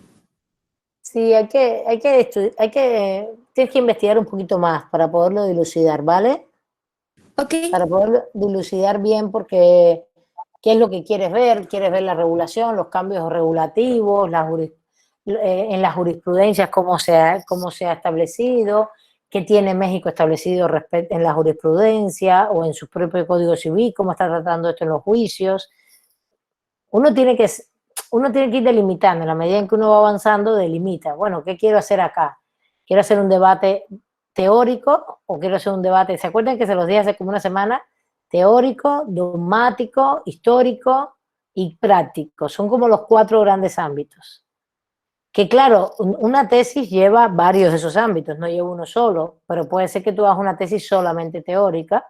Sí, tienes que investigar un poquito más para poderlo dilucidar, ¿vale? Ok, Para poderlo dilucidar bien porque qué es lo que quieres ver la regulación, los cambios regulativos, en las jurisprudencias, cómo se ha establecido, qué tiene México establecido en la jurisprudencia o en su propio Código Civil, cómo está tratando esto en los juicios. Uno tiene que, uno tiene que ir delimitando, en la medida en que uno va avanzando, delimita. Bueno, ¿qué quiero hacer acá? ¿Quiero hacer un debate teórico o quiero hacer un debate? ¿Se acuerdan que se los di hace como una semana? Teórico, dogmático, histórico y práctico. Son como los 4 grandes ámbitos. Que claro, una tesis lleva varios de esos ámbitos, no lleva uno solo, pero puede ser que tú hagas una tesis solamente teórica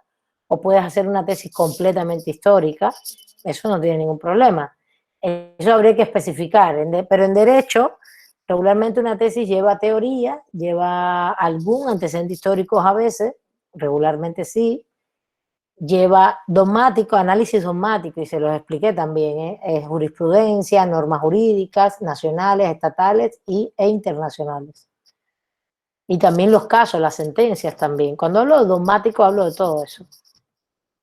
o puedes hacer una tesis completamente histórica, eso no tiene ningún problema. Eso habría que especificar, pero en derecho, regularmente una tesis lleva teoría, lleva algún antecedente histórico a veces, regularmente sí, lleva dogmático, análisis dogmático, y se los expliqué también, es jurisprudencia, normas jurídicas, nacionales, estatales e internacionales. Y también los casos, las sentencias también. Cuando hablo de dogmático hablo de todo eso.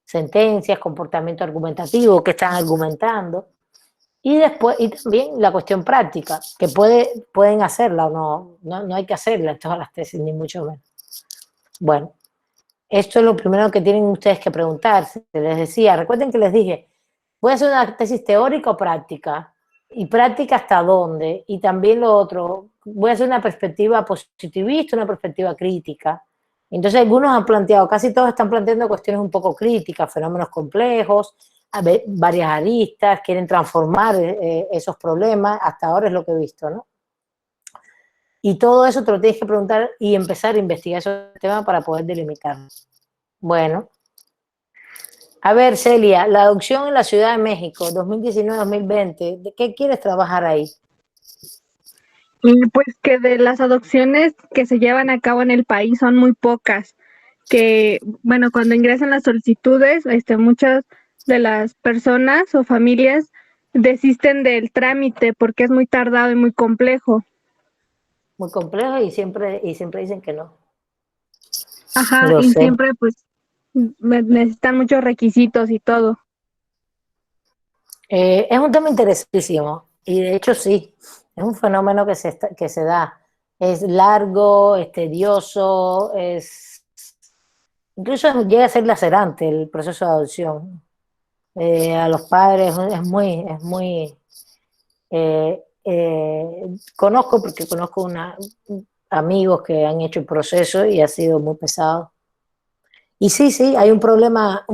Sentencias, comportamiento argumentativo, que están argumentando. Y después, y también la cuestión práctica, que pueden hacerla o no hay que hacerla en todas las tesis, ni mucho menos. Bueno, esto es lo primero que tienen ustedes que preguntarse. Les decía, recuerden que les dije, voy a hacer una tesis teórica o práctica. ¿Y práctica hasta dónde? Y también lo otro, voy a hacer una perspectiva positivista, una perspectiva crítica. Entonces algunos han planteado, casi todos están planteando cuestiones un poco críticas, fenómenos complejos, varias aristas, quieren transformar esos problemas, hasta ahora es lo que he visto, ¿no? Y todo eso te lo tienes que preguntar y empezar a investigar ese tema para poder delimitarlo. Bueno. A ver, Celia, la adopción en la Ciudad de México, 2019-2020, ¿de qué quieres trabajar ahí? Y pues que de las adopciones que se llevan a cabo en el país son muy pocas, que bueno, cuando ingresan las solicitudes, muchas de las personas o familias desisten del trámite porque es muy tardado y muy complejo. Muy complejo y siempre dicen que no. Ajá, Lo y sé. siempre pues necesitan muchos requisitos y todo. Es un tema interesantísimo y de hecho sí, es un fenómeno que se da. Es largo, es tedioso, es incluso llega a ser lacerante el proceso de adopción. A los padres conozco, porque conozco amigos que han hecho el proceso y ha sido muy pesado. Y sí, hay un problema,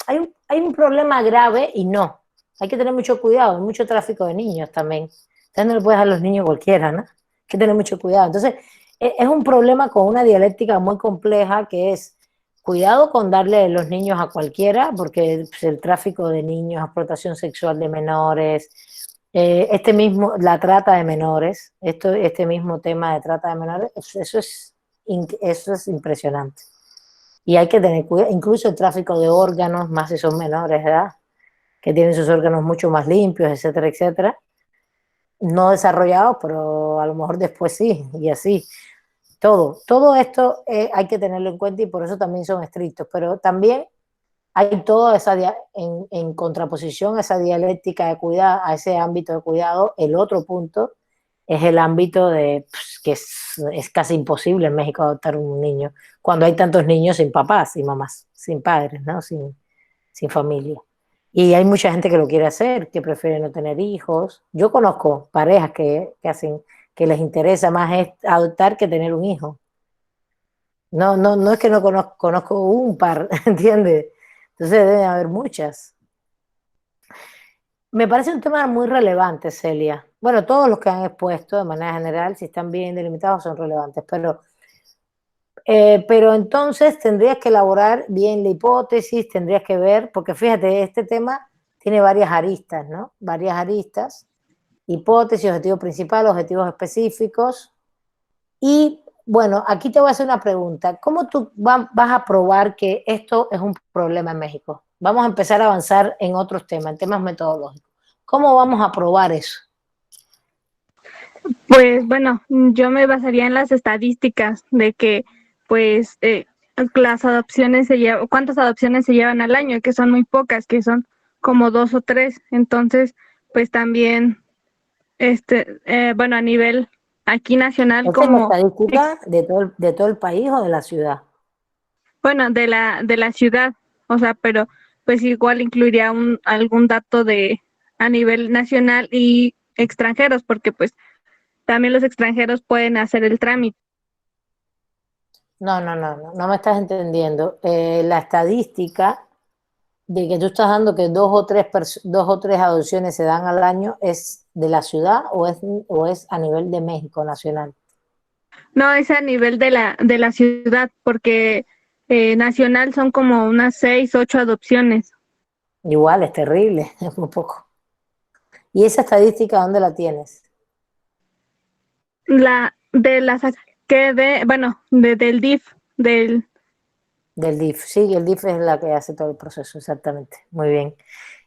hay un problema grave y no. Hay que tener mucho cuidado, hay mucho tráfico de niños también. Entonces no le puedes dar a los niños cualquiera, ¿no? Hay que tener mucho cuidado. Entonces, es un problema con una dialéctica muy compleja que es cuidado con darle los niños a cualquiera, porque pues, el tráfico de niños, explotación sexual de menores, la trata de menores, este mismo tema de trata de menores, eso es impresionante. Y hay que tener cuidado, incluso el tráfico de órganos, más si son menores de edad, que tienen sus órganos mucho más limpios, etcétera, etcétera. No desarrollados, pero a lo mejor después sí, y así. Todo esto hay que tenerlo en cuenta y por eso también son estrictos, pero también hay toda en contraposición a esa dialéctica de cuidado, a ese ámbito de cuidado. El otro punto es el ámbito de pues, que es casi imposible en México adoptar un niño cuando hay tantos niños sin papás y mamás, sin padres, ¿no? Sin familia. Y hay mucha gente que lo quiere hacer, que prefiere no tener hijos. Yo conozco parejas que les interesa más adoptar que tener un hijo. No es que no conozco un par, ¿entiendes? Entonces deben haber muchas. Me parece un tema muy relevante, Celia. Bueno, todos los que han expuesto de manera general, si están bien delimitados, son relevantes, pero entonces tendrías que elaborar bien la hipótesis, tendrías que ver, porque fíjate, este tema tiene varias aristas, ¿no? Varias aristas, hipótesis, objetivo principal, objetivos específicos. Y bueno, aquí te voy a hacer una pregunta. ¿Cómo tú vas a probar que esto es un problema en México? Vamos a empezar a avanzar en otros temas, en temas metodológicos. ¿Cómo vamos a probar eso? Pues bueno, yo me basaría en las estadísticas de que pues las adopciones cuántas adopciones se llevan al año, que son muy pocas, que son como 2 o 3. Entonces, pues también, bueno, a nivel aquí nacional ¿Esta es la como, estadística de todo el país o de la ciudad? bueno, de la ciudad, o sea, pero pues igual incluiría algún dato de a nivel nacional y extranjeros, porque pues también los extranjeros pueden hacer el trámite. No me estás entendiendo. La estadística de que tú estás dando que dos o tres adopciones se dan al año, ¿es de la ciudad o es a nivel de México nacional? No, es a nivel de la ciudad, porque nacional son como unas 6, 8 adopciones. Igual, es terrible, es muy poco. ¿Y esa estadística dónde la tienes? La de las que de, bueno, del DIF, del Del DIF, sí, el DIF es la que hace todo el proceso, exactamente. Muy bien.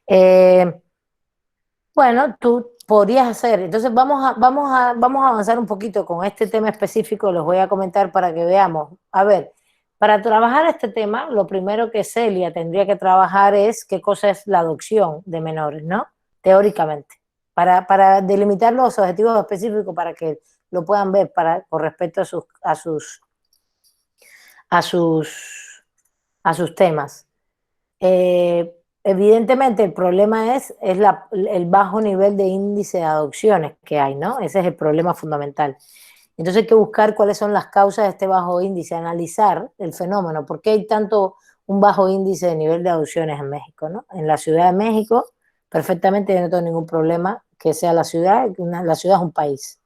Eh, bueno, tú podrías hacer, entonces vamos a avanzar un poquito con este tema específico, los voy a comentar para que veamos. A ver, para trabajar este tema, lo primero que Celia tendría que trabajar es qué cosa es la adopción de menores, ¿no? Teóricamente, para delimitar los objetivos específicos para que lo puedan ver con respecto a sus temas. Evidentemente el problema es el bajo nivel de índice de adopciones que hay, ¿no? Ese es el problema fundamental. Entonces hay que buscar cuáles son las causas de este bajo índice, analizar el fenómeno, por qué hay tanto un bajo índice de nivel de adopciones en México, ¿no? En la Ciudad de México, perfectamente yo no tengo ningún problema que sea la ciudad es un país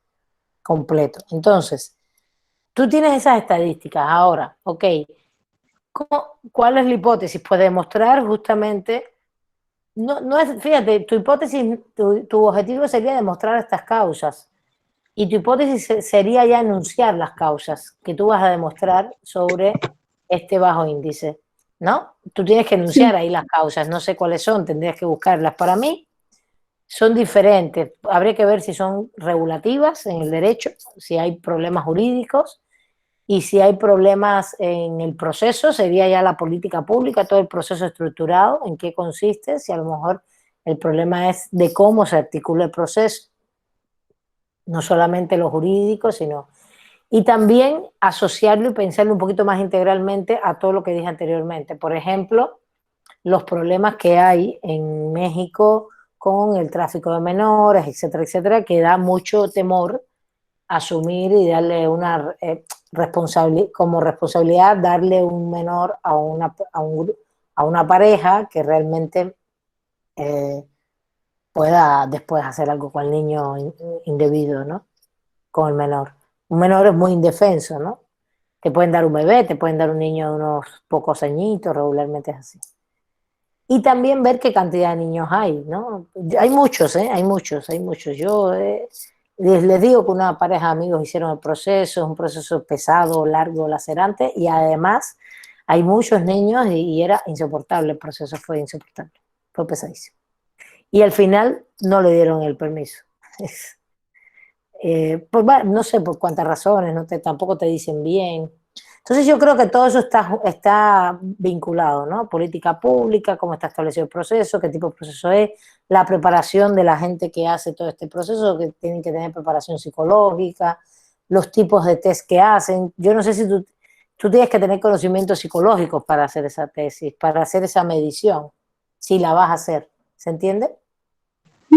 completo. Entonces, tú tienes esas estadísticas ahora, ok. ¿Cuál es la hipótesis? Pues demostrar justamente, no es, fíjate, tu hipótesis, tu objetivo sería demostrar estas causas y tu hipótesis sería ya enunciar las causas que tú vas a demostrar sobre este bajo índice, ¿no? Tú tienes que enunciar sí. ahí las causas, no sé cuáles son, tendrías que buscarlas. Para mí son diferentes, habría que ver si son regulativas en el derecho, si hay problemas jurídicos. Y si hay problemas en el proceso, sería ya la política pública, todo el proceso estructurado, en qué consiste, si a lo mejor el problema es de cómo se articula el proceso, no solamente lo jurídico, sino... Y también asociarlo y pensarlo un poquito más integralmente a todo lo que dije anteriormente. Por ejemplo, los problemas que hay en México con el tráfico de menores, etcétera, etcétera, que da mucho temor asumir y darle una como responsabilidad, darle un menor a una pareja que realmente eh, pueda después hacer algo con el niño indebido, ¿no? Con el menor. Un menor es muy indefenso, ¿no? Te pueden dar un bebé, te pueden dar un niño de unos pocos añitos, regularmente es así. Y también ver qué cantidad de niños hay, ¿no? Hay muchos, ¿eh? Hay muchos, hay muchos. Yo les digo que una pareja de amigos hicieron el proceso, es un proceso pesado, largo, lacerante, y además hay muchos niños y era insoportable, el proceso fue insoportable, fue pesadísimo. Y al final no le dieron el permiso. Bueno, no sé por cuántas razones, tampoco te dicen bien. Entonces yo creo que todo eso está vinculado, ¿no? Política pública, cómo está establecido el proceso, qué tipo de proceso es, la preparación de la gente que hace todo este proceso, que tienen que tener preparación psicológica, los tipos de test que hacen. Yo no sé si tú tienes que tener conocimientos psicológicos para hacer esa tesis, para hacer esa medición, si la vas a hacer, ¿se entiende?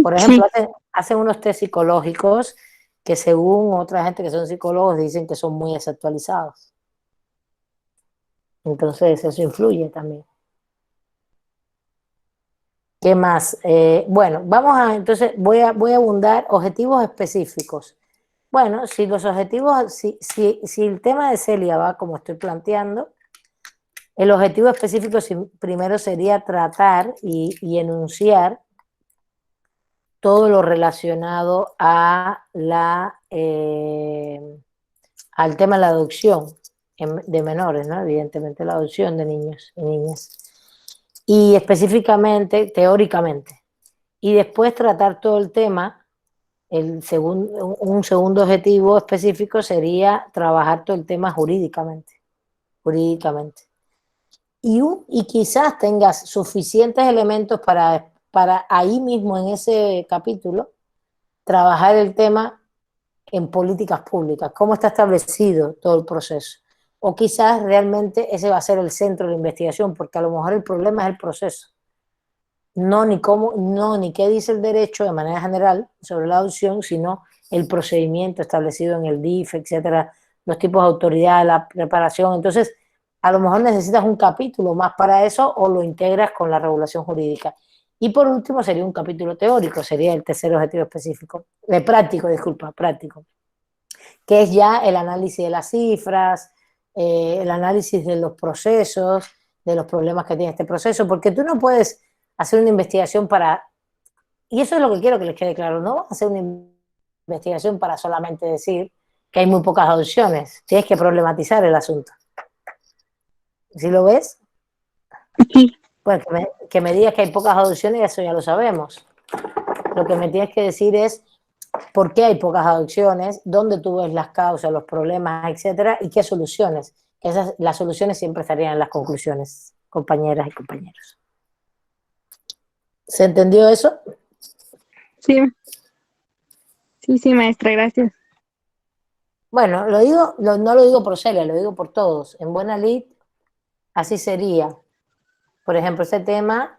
Por ejemplo, Sí. hacen unos test psicológicos que según otra gente que son psicólogos dicen que son muy desactualizados. Entonces eso influye también. ¿Qué más? Bueno, entonces voy a abundar objetivos específicos. Bueno, si los objetivos, si el tema de Celia va como estoy planteando, el objetivo específico primero sería tratar y enunciar todo lo relacionado a al tema de la adopción de menores, ¿no? Evidentemente la adopción de niños y niñas. Y específicamente, teóricamente. Y después tratar todo el tema, un segundo objetivo específico sería trabajar todo el tema jurídicamente. Jurídicamente. Y quizás tengas suficientes elementos para ahí mismo en ese capítulo trabajar el tema en políticas públicas, cómo está establecido todo el proceso. O quizás realmente ese va a ser el centro de la investigación, porque a lo mejor el problema es el proceso. No ni qué dice el derecho de manera general sobre la adopción, sino el procedimiento establecido en el DIF, etcétera, los tipos de autoridad, la preparación. Entonces, a lo mejor necesitas un capítulo más para eso o lo integras con la regulación jurídica. Y por último sería un capítulo teórico, sería el tercer objetivo específico, práctico, que es ya el análisis de las cifras, el análisis de los procesos, de los problemas que tiene este proceso, porque tú no puedes hacer una investigación y eso es lo que quiero que les quede claro, no vas a hacer una investigación para solamente decir que hay muy pocas adopciones, tienes que problematizar el asunto. ¿Sí lo ves? Sí. Pues que me digas que hay pocas adopciones, eso ya lo sabemos. Lo que me tienes que decir es por qué hay pocas adopciones, dónde tú ves las causas, los problemas, etcétera, y qué soluciones. Las soluciones siempre estarían en las conclusiones, compañeras y compañeros. ¿Se entendió eso? Sí. Sí, maestra, gracias. Bueno, no lo digo por Celia, lo digo por todos. En buena lid, así sería. Por ejemplo, este tema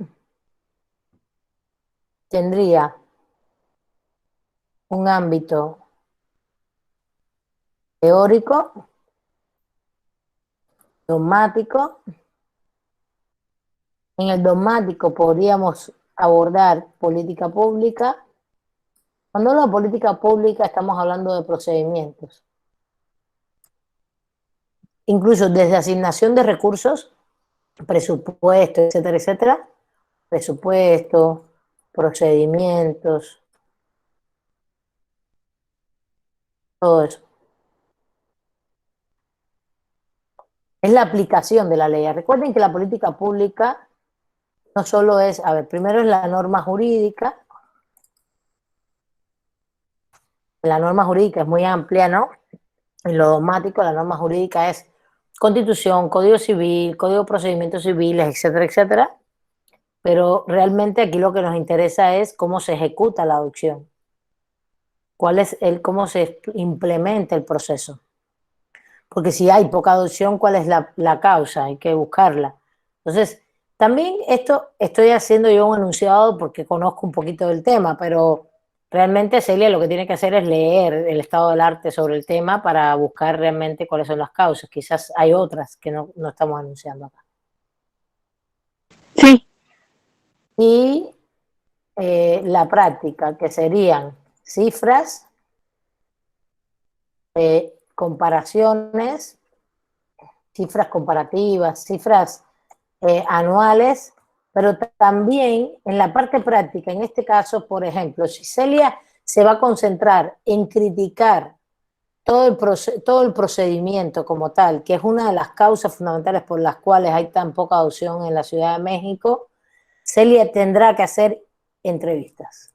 tendría un ámbito teórico, dogmático. En el dogmático podríamos abordar política pública. Cuando hablo de política pública estamos hablando de procedimientos. Incluso desde asignación de recursos, presupuesto, etcétera, etcétera. Presupuesto, procedimientos, todo eso. Es la aplicación de la ley. Recuerden que la política pública no solo es, primero es la norma jurídica. La norma jurídica es muy amplia, ¿no? En lo dogmático, la norma jurídica es Constitución, Código Civil, Código de Procedimientos Civiles, etcétera, etcétera. Pero realmente aquí lo que nos interesa es cómo se ejecuta la adopción. Cómo se implementa el proceso. Porque si hay poca adopción, ¿cuál es la causa? Hay que buscarla. Entonces, también esto estoy haciendo yo un enunciado porque conozco un poquito del tema, pero realmente Celia lo que tiene que hacer es leer el estado del arte sobre el tema para buscar realmente cuáles son las causas. Quizás hay otras que no estamos anunciando acá. Sí, Y la práctica, que serían cifras, comparaciones, cifras comparativas, cifras anuales, pero también en la parte práctica, en este caso, por ejemplo, si Celia se va a concentrar en criticar todo el procedimiento como tal, que es una de las causas fundamentales por las cuales hay tan poca adopción en la Ciudad de México, Celia tendrá que hacer entrevistas.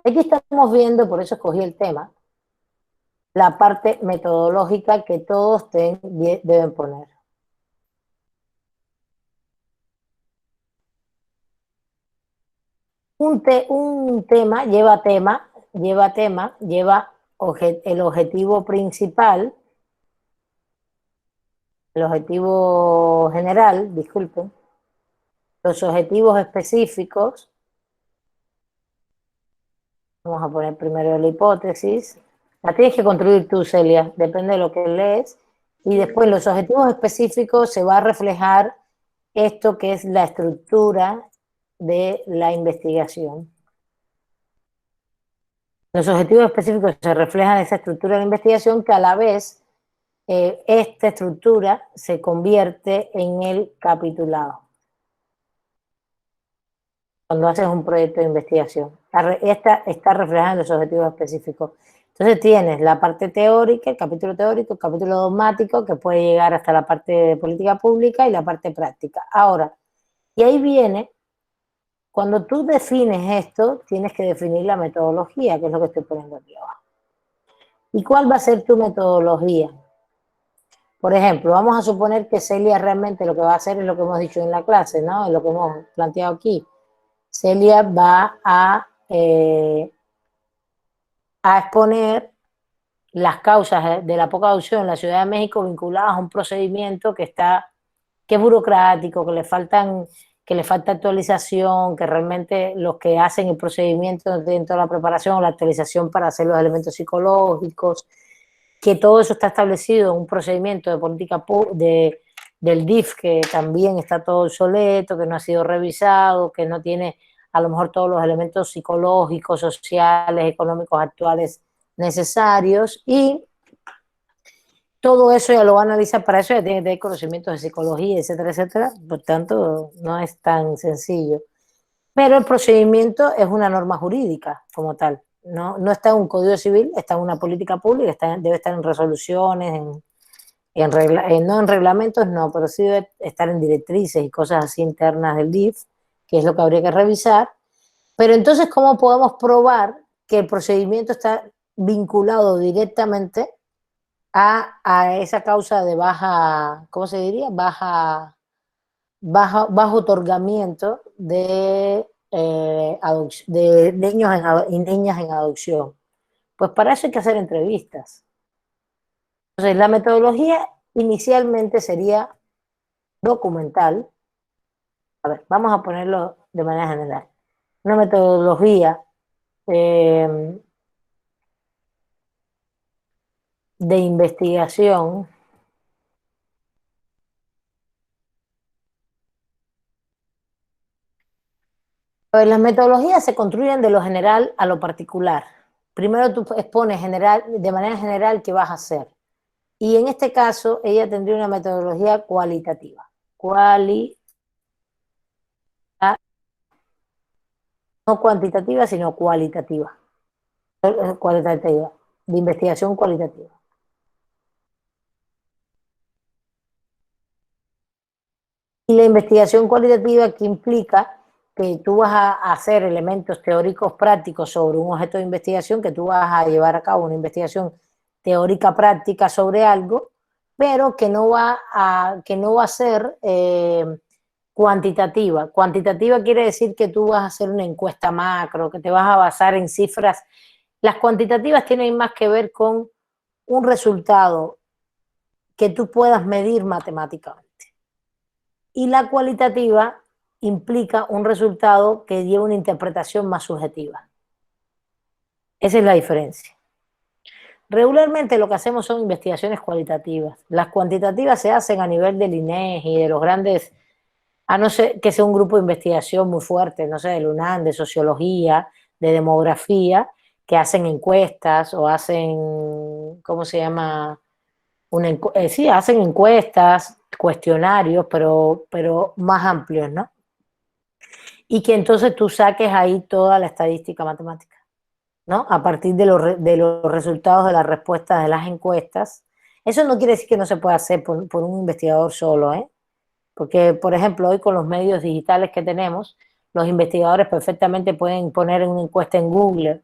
Aquí estamos viendo, por eso escogí el tema, la parte metodológica que todos deben poner. Un tema lleva el objetivo principal, el objetivo general, disculpen, los objetivos específicos. Vamos a poner primero la hipótesis. La tienes que construir tú, Celia, depende de lo que lees. Y después los objetivos específicos se va a reflejar esto que es la estructura de la investigación. Los objetivos específicos se reflejan en esa estructura de la investigación que a la vez esta estructura se convierte en el capitulado. Cuando haces un proyecto de investigación. Esta está reflejada en los objetivos específicos. Entonces tienes la parte teórica, el capítulo teórico, el capítulo dogmático, que puede llegar hasta la parte de política pública y la parte práctica. Ahora, y ahí viene, cuando tú defines esto, tienes que definir la metodología, que es lo que estoy poniendo aquí abajo. ¿Y cuál va a ser tu metodología? Por ejemplo, vamos a suponer que Celia realmente lo que va a hacer es lo que hemos dicho en la clase, ¿no? Es lo que hemos planteado aquí. Celia va a exponer las causas de la poca adopción en la Ciudad de México vinculadas a un procedimiento que es burocrático, que le falta actualización, que realmente los que hacen el procedimiento dentro de la preparación o la actualización para hacer los elementos psicológicos, que todo eso está establecido en un procedimiento de política del DIF que también está todo obsoleto, que no ha sido revisado, que no tiene a lo mejor todos los elementos psicológicos, sociales, económicos actuales necesarios, y todo eso ya lo va a analizar. Para eso ya tiene que tener conocimientos de psicología, etcétera, etcétera. Por tanto, no es tan sencillo. Pero el procedimiento es una norma jurídica como tal. No está en un código civil, está en una política pública, debe estar en resoluciones, no en reglamentos, no, pero sí debe estar en directrices y cosas así internas del DIF, que es lo que habría que revisar. Pero entonces, ¿cómo podemos probar que el procedimiento está vinculado directamente a esa causa de baja, ¿cómo se diría? Bajo otorgamiento de niños y niñas en adopción. Pues para eso hay que hacer entrevistas. Entonces, la metodología inicialmente sería documental. A ver, vamos a ponerlo de manera general. Una metodología de investigación Pues las metodologías se construyen de lo general a lo particular. Primero tú expones de manera general qué vas a hacer. Y en este caso, ella tendría una metodología cualitativa. No cuantitativa, sino cualitativa. Cualitativa, de investigación cualitativa. Y la investigación cualitativa que implica que tú vas a hacer elementos teóricos prácticos sobre un objeto de investigación, que tú vas a llevar a cabo una investigación teórica práctica sobre algo, pero que no va a ser cuantitativa. Cuantitativa quiere decir que tú vas a hacer una encuesta macro, que te vas a basar en cifras. Las cuantitativas tienen más que ver con un resultado que tú puedas medir matemáticamente. Y la cualitativa implica un resultado que lleva una interpretación más subjetiva. Esa es la diferencia. Regularmente lo que hacemos son investigaciones cualitativas. Las cuantitativas se hacen a nivel del INEGI y de los grandes, a no ser que sea un grupo de investigación muy fuerte, no sé, del UNAM, de sociología, de demografía, que hacen encuestas o hacen, ¿cómo se llama? Sí, hacen encuestas, cuestionarios, pero más amplios, ¿no? Y que entonces tú saques ahí toda la estadística matemática, ¿no? A partir de los resultados de las respuestas de las encuestas. Eso no quiere decir que no se pueda hacer por un investigador solo, ¿eh? Porque, por ejemplo, hoy con los medios digitales que tenemos, los investigadores perfectamente pueden poner una encuesta en Google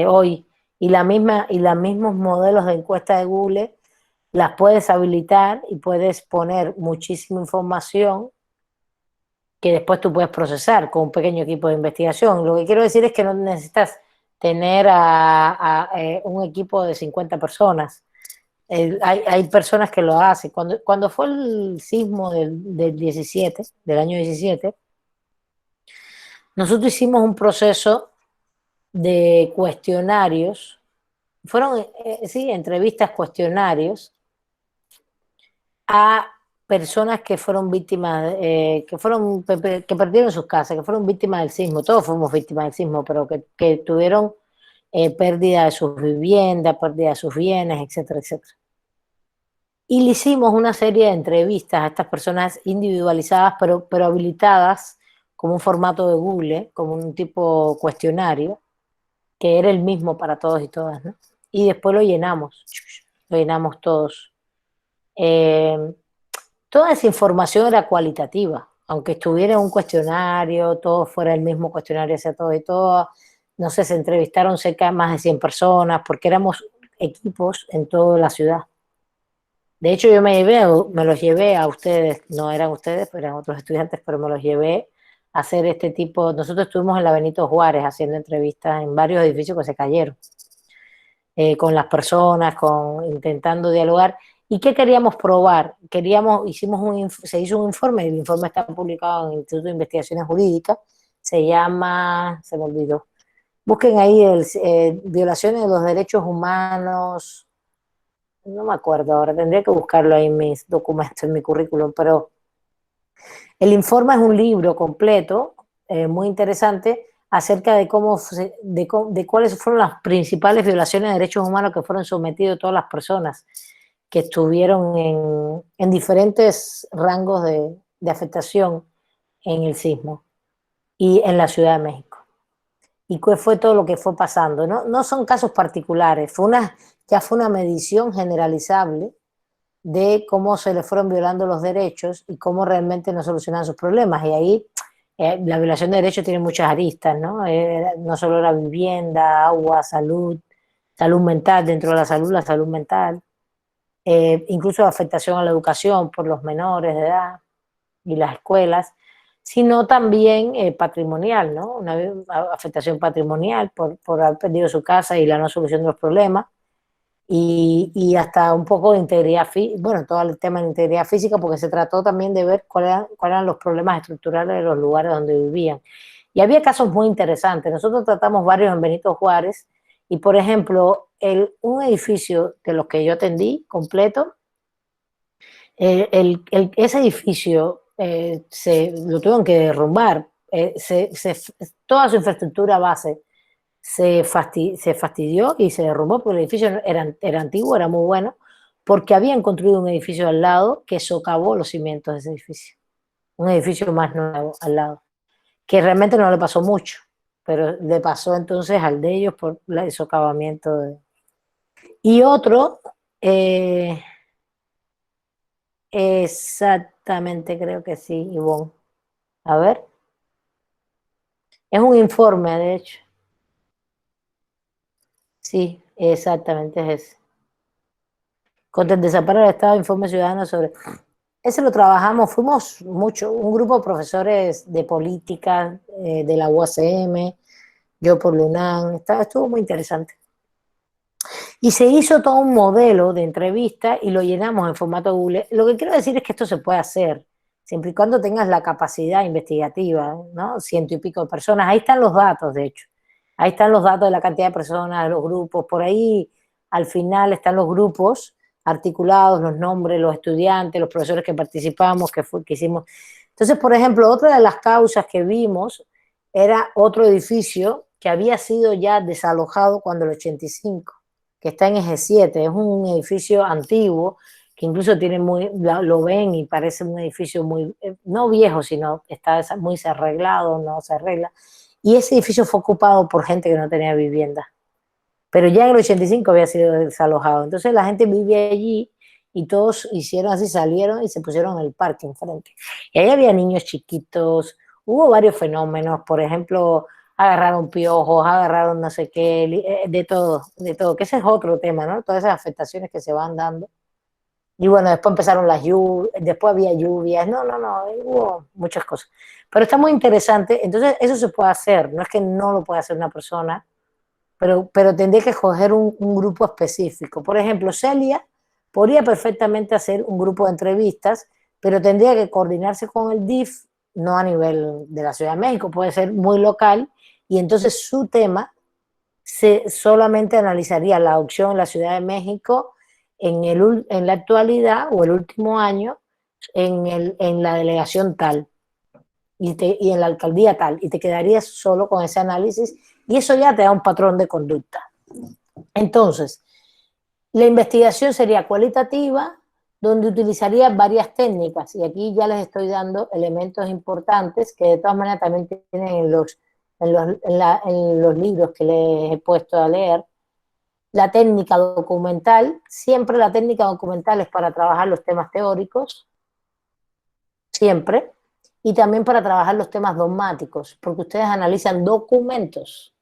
hoy y los mismos modelos de encuesta de Google las puedes habilitar y puedes poner muchísima información que después tú puedes procesar con un pequeño equipo de investigación. Lo que quiero decir es que no necesitas tener un equipo de 50 personas. Hay personas que lo hacen. Cuando fue el sismo del 17, del año 17, nosotros hicimos un proceso de cuestionarios. Fueron, sí, entrevistas, cuestionarios a personas que fueron víctimas, que perdieron sus casas, que fueron víctimas del sismo. Todos fuimos víctimas del sismo, pero que tuvieron pérdida de sus viviendas, pérdida de sus bienes, etcétera, etcétera. Y le hicimos una serie de entrevistas a estas personas individualizadas, pero habilitadas como un formato de Google, como un tipo cuestionario, que era el mismo para todos y todas, ¿no? Y después lo llenamos todos. Toda esa información era cualitativa, aunque estuviera en un cuestionario, todo fuera el mismo cuestionario hacia todos y todas. No sé, se entrevistaron cerca de más de 100 personas, porque éramos equipos en toda la ciudad. De hecho, yo me los llevé a ustedes, no eran ustedes, pero eran otros estudiantes, pero me los llevé a hacer este tipo. Nosotros estuvimos en la Benito Juárez haciendo entrevistas en varios edificios que se cayeron, con las personas, intentando dialogar. ¿Y qué queríamos probar? Se hizo un informe, el informe está publicado en el Instituto de Investigaciones Jurídicas, se me olvidó. Busquen ahí violaciones de los derechos humanos, no me acuerdo ahora, tendría que buscarlo ahí en mis documentos, en mi currículum, pero el informe es un libro completo, muy interesante, acerca de de cuáles fueron las principales violaciones de derechos humanos que fueron sometidos todas las personas que estuvieron en diferentes rangos de afectación en el sismo y en la Ciudad de México. Y qué fue todo lo que fue pasando. No son casos particulares, ya fue una medición generalizable de cómo se le fueron violando los derechos y cómo realmente no solucionaban sus problemas. Y ahí la violación de derechos tiene muchas aristas, ¿no? No solo la vivienda, agua, salud mental, dentro de la salud mental, incluso afectación a la educación por los menores de edad y las escuelas, sino también patrimonial, ¿no? Una afectación patrimonial por haber perdido su casa y la no solución de los problemas. Y hasta un poco de integridad física, bueno, todo el tema de integridad física, porque se trató también de ver cuáles eran los problemas estructurales de los lugares donde vivían. Y había casos muy interesantes. Nosotros tratamos varios en Benito Juárez, y por ejemplo, un edificio de los que yo atendí completo, ese edificio lo tuvieron que derrumbar. Toda su infraestructura base se fastidió y se derrumbó porque el edificio era antiguo, era muy bueno, porque habían construido un edificio al lado que socavó los cimientos de ese edificio. Un edificio más nuevo al lado, que realmente no le pasó mucho, pero le pasó entonces al de ellos por el socavamiento. Y otro, exactamente creo que sí, Ivonne. A ver. Es un informe, de hecho. Sí, exactamente es ese. Contra el desamparo del Estado, informe ciudadano sobre... Ese lo trabajamos, fuimos un grupo de profesores de política, de la UACM, yo por la UNAM, estuvo muy interesante. Y se hizo todo un modelo de entrevista y lo llenamos en formato Google. Lo que quiero decir es que esto se puede hacer, siempre y cuando tengas la capacidad investigativa, ¿no? 100 y pico de personas. Ahí están los datos, de hecho. Ahí están los datos de la cantidad de personas, de los grupos. Por ahí, al final, están los grupos articulados, los nombres, los estudiantes, los profesores que participamos, que hicimos. Entonces, por ejemplo, otra de las causas que vimos era otro edificio que había sido ya desalojado cuando el 85, que está en Eje 7, es un edificio antiguo, que incluso tiene lo ven y parece un edificio muy, no viejo, sino está muy arreglado, no se arregla. Y ese edificio fue ocupado por gente que no tenía vivienda. Pero ya en el 85 había sido desalojado. Entonces la gente vivía allí y todos hicieron así, salieron y se pusieron en el parque enfrente. Y ahí había niños chiquitos, hubo varios fenómenos, por ejemplo, agarraron piojos, agarraron no sé qué, de todo, que ese es otro tema, ¿no? Todas esas afectaciones que se van dando. Y bueno, después empezaron las lluvias, después había lluvias, no, hubo muchas cosas. Pero está muy interesante, entonces eso se puede hacer, no es que no lo pueda hacer una persona, pero tendría que escoger un grupo específico. Por ejemplo, Celia podría perfectamente hacer un grupo de entrevistas, pero tendría que coordinarse con el DIF, no a nivel de la Ciudad de México, puede ser muy local, y entonces su tema solamente analizaría la adopción en la Ciudad de México en la actualidad o el último año en la delegación tal y en la alcaldía tal, y te quedarías solo con ese análisis y eso ya te da un patrón de conducta. Entonces, la investigación sería cualitativa, donde utilizaría varias técnicas, y aquí ya les estoy dando elementos importantes que de todas maneras también tienen en los libros que les he puesto a leer. La técnica documental, siempre la técnica documental es para trabajar los temas teóricos, siempre, y también para trabajar los temas dogmáticos, porque ustedes analizan documentos,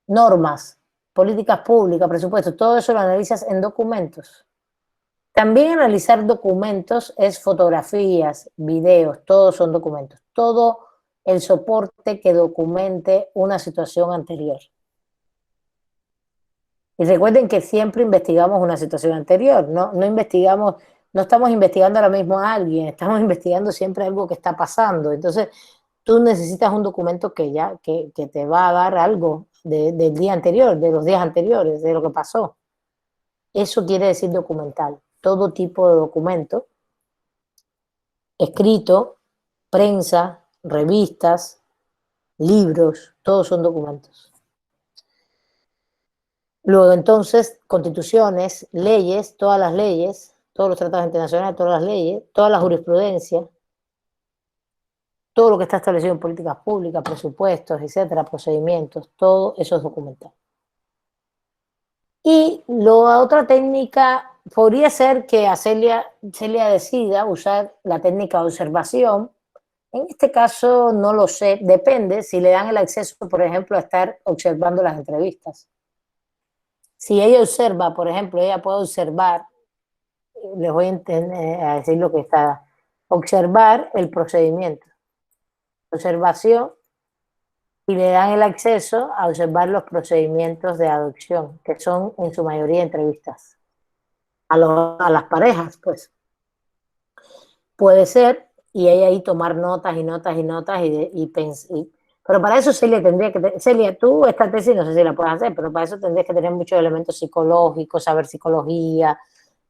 normas, políticas públicas, presupuestos, todo eso lo analizas en documentos. También analizar documentos es fotografías, videos, todos son documentos, todo el soporte que documente una situación anterior. Y recuerden que siempre investigamos una situación anterior, no investigamos, no estamos investigando ahora mismo a alguien, estamos investigando siempre algo que está pasando. Entonces, tú necesitas un documento que te va a dar algo del día anterior, de los días anteriores, de lo que pasó. Eso quiere decir documental. Todo tipo de documento, escrito, prensa, revistas, libros, todos son documentos. Luego entonces, constituciones, leyes, todas las leyes, todos los tratados internacionales, todas las leyes, toda la jurisprudencia, todo lo que está establecido en políticas públicas, presupuestos, etcétera, procedimientos, todo eso es documental. Y la otra técnica podría ser que Celia decida usar la técnica de observación. En este caso no lo sé, depende si le dan el acceso, por ejemplo, a estar observando las entrevistas. Si ella observa, por ejemplo, ella puede observar, les voy a decir lo que está, observar el procedimiento, observación, y le dan el acceso a observar los procedimientos de adopción, que son en su mayoría entrevistas a las parejas, pues. Puede ser, y ella ahí tomar notas y notas y notas pero para eso Celia tendría que... Celia, tú esta tesis no sé si la puedes hacer, pero para eso tendrías que tener muchos elementos psicológicos, saber psicología,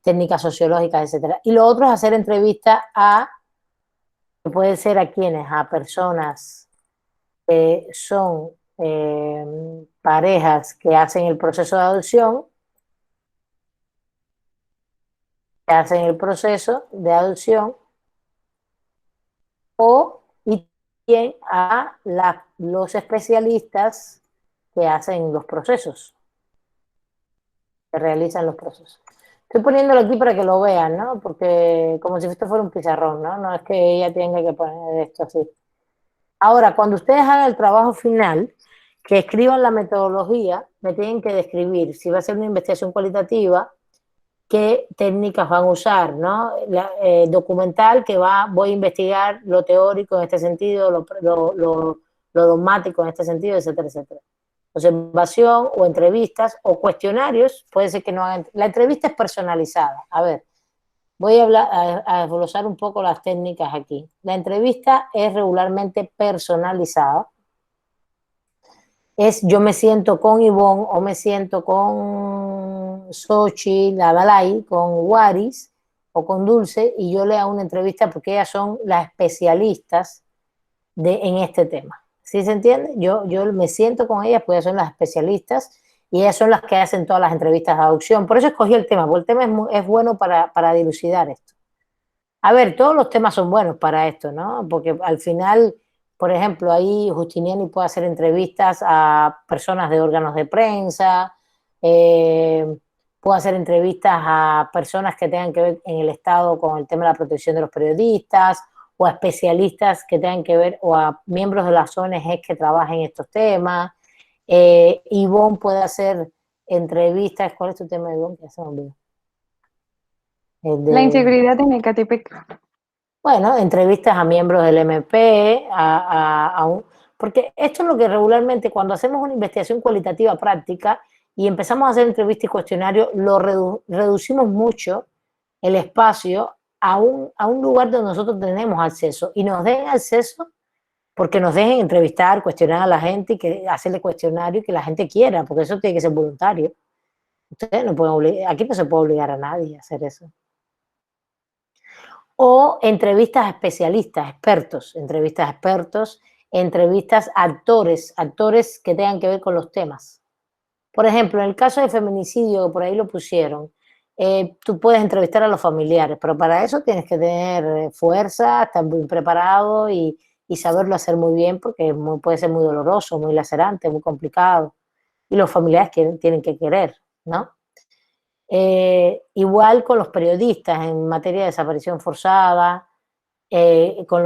técnicas sociológicas, etcétera. Y lo otro es hacer entrevistas que puede ser a quienes, a personas que son parejas que hacen el proceso de adopción, y también a los especialistas que hacen los procesos, que realizan los procesos. Estoy poniéndolo aquí para que lo vean, ¿no? Porque como si esto fuera un pizarrón, ¿no? No es que ella tenga que poner esto así. Ahora, cuando ustedes hagan el trabajo final, que escriban la metodología, me tienen que describir si va a ser una investigación cualitativa, qué técnicas van a usar, ¿no? Documental, voy a investigar lo teórico en este sentido, lo dogmático en este sentido, etcétera, etcétera. observación o entrevistas o cuestionarios, puede ser que no hagan. La entrevista es personalizada. A ver, voy a hablar, a desglosar un poco las técnicas aquí. La entrevista es regularmente personalizada. Es yo me siento con Ivonne o me siento con Sochi, la Dalai, con Waris o con Dulce y yo le hago una entrevista porque ellas son las especialistas en este tema. ¿Sí se entiende? Yo me siento con ellas porque ellas son las especialistas y ellas son las que hacen todas las entrevistas de adopción. Por eso escogí el tema, porque el tema es bueno para dilucidar esto. A ver, todos los temas son buenos para esto, ¿no? Porque al final, por ejemplo, ahí Justiniani puede hacer entrevistas a personas de órganos de prensa, puede hacer entrevistas a personas que tengan que ver en el Estado con el tema de la protección de los periodistas, o a especialistas que tengan que ver, o a miembros de las ONG que trabajen estos temas. Ivonne puede hacer entrevistas. ¿Cuál es tu tema, Ivonne? Que se me olvidó. La inseguridad en Ecatepec. Bueno, entrevistas a miembros del MP, porque esto es lo que regularmente cuando hacemos una investigación cualitativa práctica y empezamos a hacer entrevistas y cuestionarios, lo reducimos mucho el espacio a un lugar donde nosotros tenemos acceso y nos den acceso porque nos dejen entrevistar, cuestionar a la gente y que hacerle cuestionario y que la gente quiera, porque eso tiene que ser voluntario. Ustedes no pueden obligar, aquí no se puede obligar a nadie a hacer eso. O entrevistas a especialistas, entrevistas a actores que tengan que ver con los temas. Por ejemplo, en el caso de feminicidio, que por ahí lo pusieron, tú puedes entrevistar a los familiares, pero para eso tienes que tener fuerza, estar muy preparado y saberlo hacer muy bien, porque puede ser muy doloroso, muy lacerante, muy complicado. Y los familiares tienen que querer, ¿no? Igual con los periodistas en materia de desaparición forzada, con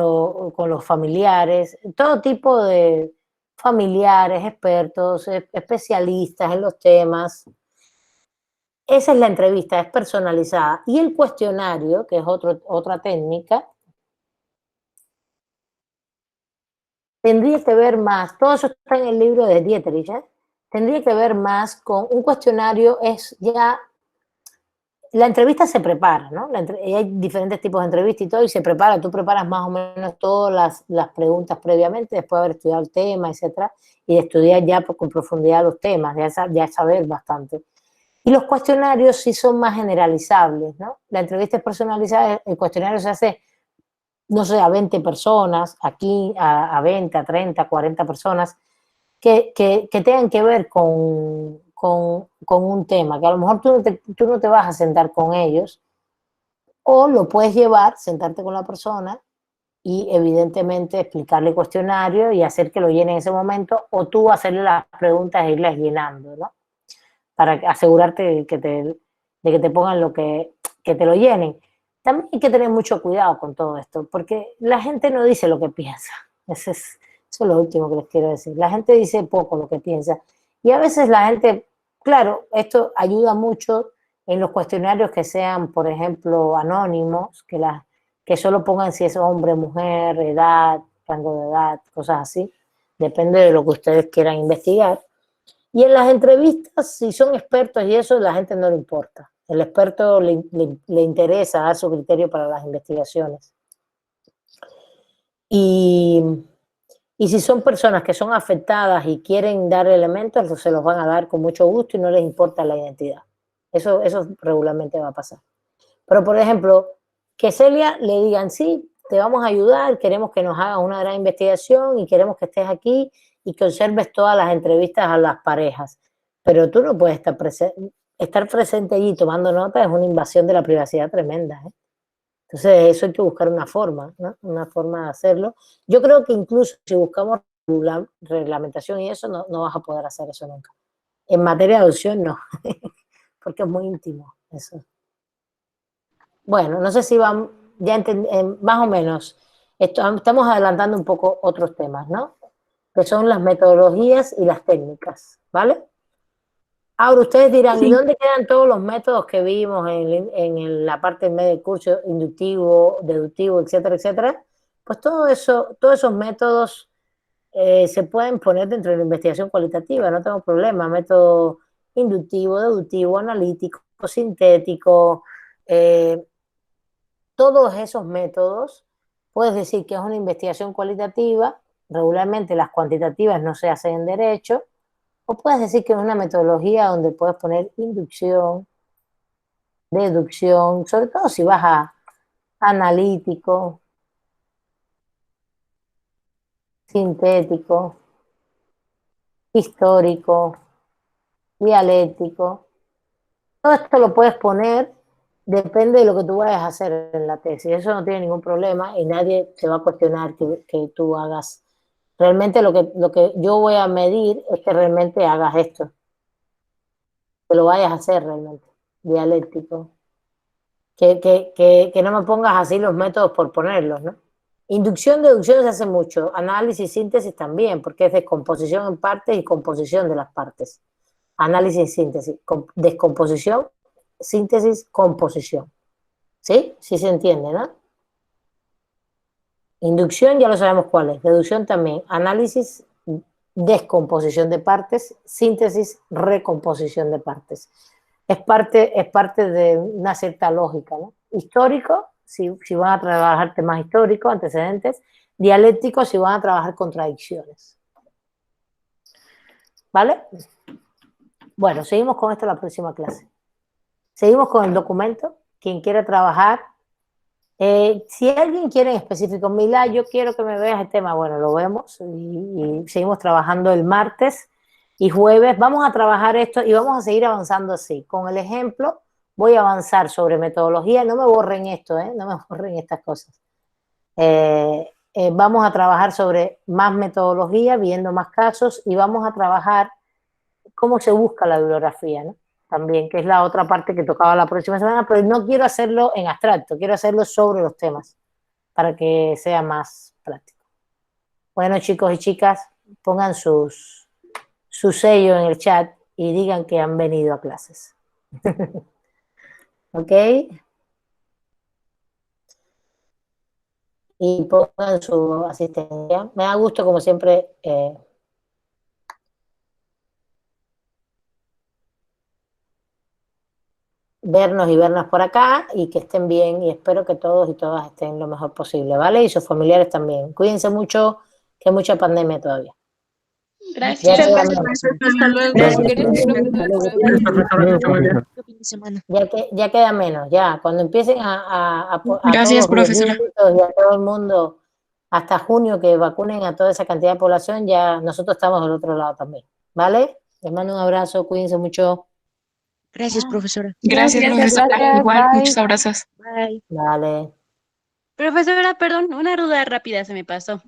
los familiares, todo tipo de familiares, expertos, especialistas en los temas. Esa es la entrevista, es personalizada. Y el cuestionario, que es otra técnica, tendría que ver más, todo eso está en el libro de Dietrich, tendría que ver más con un cuestionario, es ya, la entrevista se prepara, ¿no? Y hay diferentes tipos de entrevistas y todo, y se prepara, tú preparas más o menos todas las preguntas previamente, después de haber estudiado el tema, etcétera, y de estudiar ya con profundidad los temas, ya saber bastante. Y los cuestionarios sí son más generalizables, ¿no? La entrevista es personalizada, el cuestionario se hace, no sé, a 20 personas, aquí a 20, a 30, 40 personas, que tengan que ver con un tema, que a lo mejor tú no te vas a sentar con ellos, o lo puedes llevar, sentarte con la persona y evidentemente explicarle el cuestionario y hacer que lo llene en ese momento, o tú hacerle las preguntas e irlas llenando, ¿no? Para asegurarte de que te pongan que te lo llenen. También hay que tener mucho cuidado con todo esto, porque la gente no dice lo que piensa. Eso es lo último que les quiero decir. La gente dice poco lo que piensa. Y a veces la gente, claro, esto ayuda mucho en los cuestionarios que sean, por ejemplo, anónimos, que solo pongan si es hombre, mujer, edad, rango de edad, cosas así. Depende de lo que ustedes quieran investigar. Y en las entrevistas, si son expertos y eso, la gente no le importa. El experto le interesa dar su criterio para las investigaciones. Y si son personas que son afectadas y quieren dar elementos, se los van a dar con mucho gusto y no les importa la identidad. Eso regularmente va a pasar. Pero, por ejemplo, que Celia le digan, sí, te vamos a ayudar, queremos que nos hagas una gran investigación y queremos que estés aquí y que observes todas las entrevistas a las parejas. Pero tú no puedes estar presente allí tomando nota, es una invasión de la privacidad tremenda, ¿eh? Entonces, eso hay que buscar una forma, ¿no? Una forma de hacerlo. Yo creo que incluso si buscamos reglamentación y eso, no vas a poder hacer eso nunca. En materia de adopción, no, porque es muy íntimo eso. Bueno, no sé si van, ya más o menos, estamos adelantando un poco otros temas, ¿no? Que son las metodologías y las técnicas, ¿vale? Ahora ustedes dirán, ¿y dónde quedan todos los métodos que vimos en la parte media del curso, inductivo, deductivo, etcétera, etcétera? Pues todos esos métodos se pueden poner dentro de la investigación cualitativa, no tengo problema. Método inductivo, deductivo, analítico, sintético, todos esos métodos, puedes decir que es una investigación cualitativa, regularmente las cuantitativas no se hacen en derecho, o puedes decir que es una metodología donde puedes poner inducción, deducción, sobre todo si vas a analítico, sintético, histórico, dialéctico. Todo esto lo puedes poner, depende de lo que tú vayas a hacer en la tesis. Eso no tiene ningún problema y nadie se va a cuestionar que tú hagas. Realmente lo que yo voy a medir es que realmente hagas esto, que lo vayas a hacer realmente, dialéctico. Que no me pongas así los métodos por ponerlos, ¿no? Inducción, deducción se hace mucho, análisis, síntesis también, porque es descomposición en partes y composición de las partes. Análisis, síntesis, descomposición, síntesis, composición. ¿Sí? Sí se entiende, ¿no? Inducción ya lo sabemos cuál es, deducción también, análisis, descomposición de partes, síntesis, recomposición de partes. Es parte de una cierta lógica, ¿no? Histórico, si van a trabajar temas históricos, antecedentes, dialéctico, si van a trabajar contradicciones. ¿Vale? Bueno, seguimos con esto en la próxima clase. Seguimos con el documento. Quien quiera trabajar. Si alguien quiere en específico, Mila, yo quiero que me veas el tema, bueno, lo vemos y seguimos trabajando el martes y jueves. Vamos a trabajar esto y vamos a seguir avanzando así. Con el ejemplo voy a avanzar sobre metodología. No me borren esto, no me borren estas cosas. Vamos a trabajar sobre más metodología, viendo más casos y vamos a trabajar cómo se busca la bibliografía, ¿no? También, que es la otra parte que tocaba la próxima semana, pero no quiero hacerlo en abstracto, quiero hacerlo sobre los temas, para que sea más práctico. Bueno, chicos y chicas, pongan su sello en el chat y digan que han venido a clases. ¿Ok? Y pongan su asistencia. Me da gusto, como siempre, vernos y vernos por acá y que estén bien y espero que todos y todas estén lo mejor posible, ¿vale? Y sus familiares también. Cuídense mucho, que hay mucha pandemia todavía. Gracias. Ya queda Gracias, menos. hasta luego. Fin de semana. Ya queda menos, ya. Cuando empiecen a Gracias, todos los profesora. viejitos y a todo el mundo, hasta junio que vacunen a toda esa cantidad de población, ya nosotros estamos del otro lado también, ¿vale? Les mando un abrazo, cuídense mucho. Gracias, profesora. Gracias, Gracias, profesora. Igual, bye. muchos abrazos. Bye. Vale. Profesora, perdón, una duda rápida se me pasó.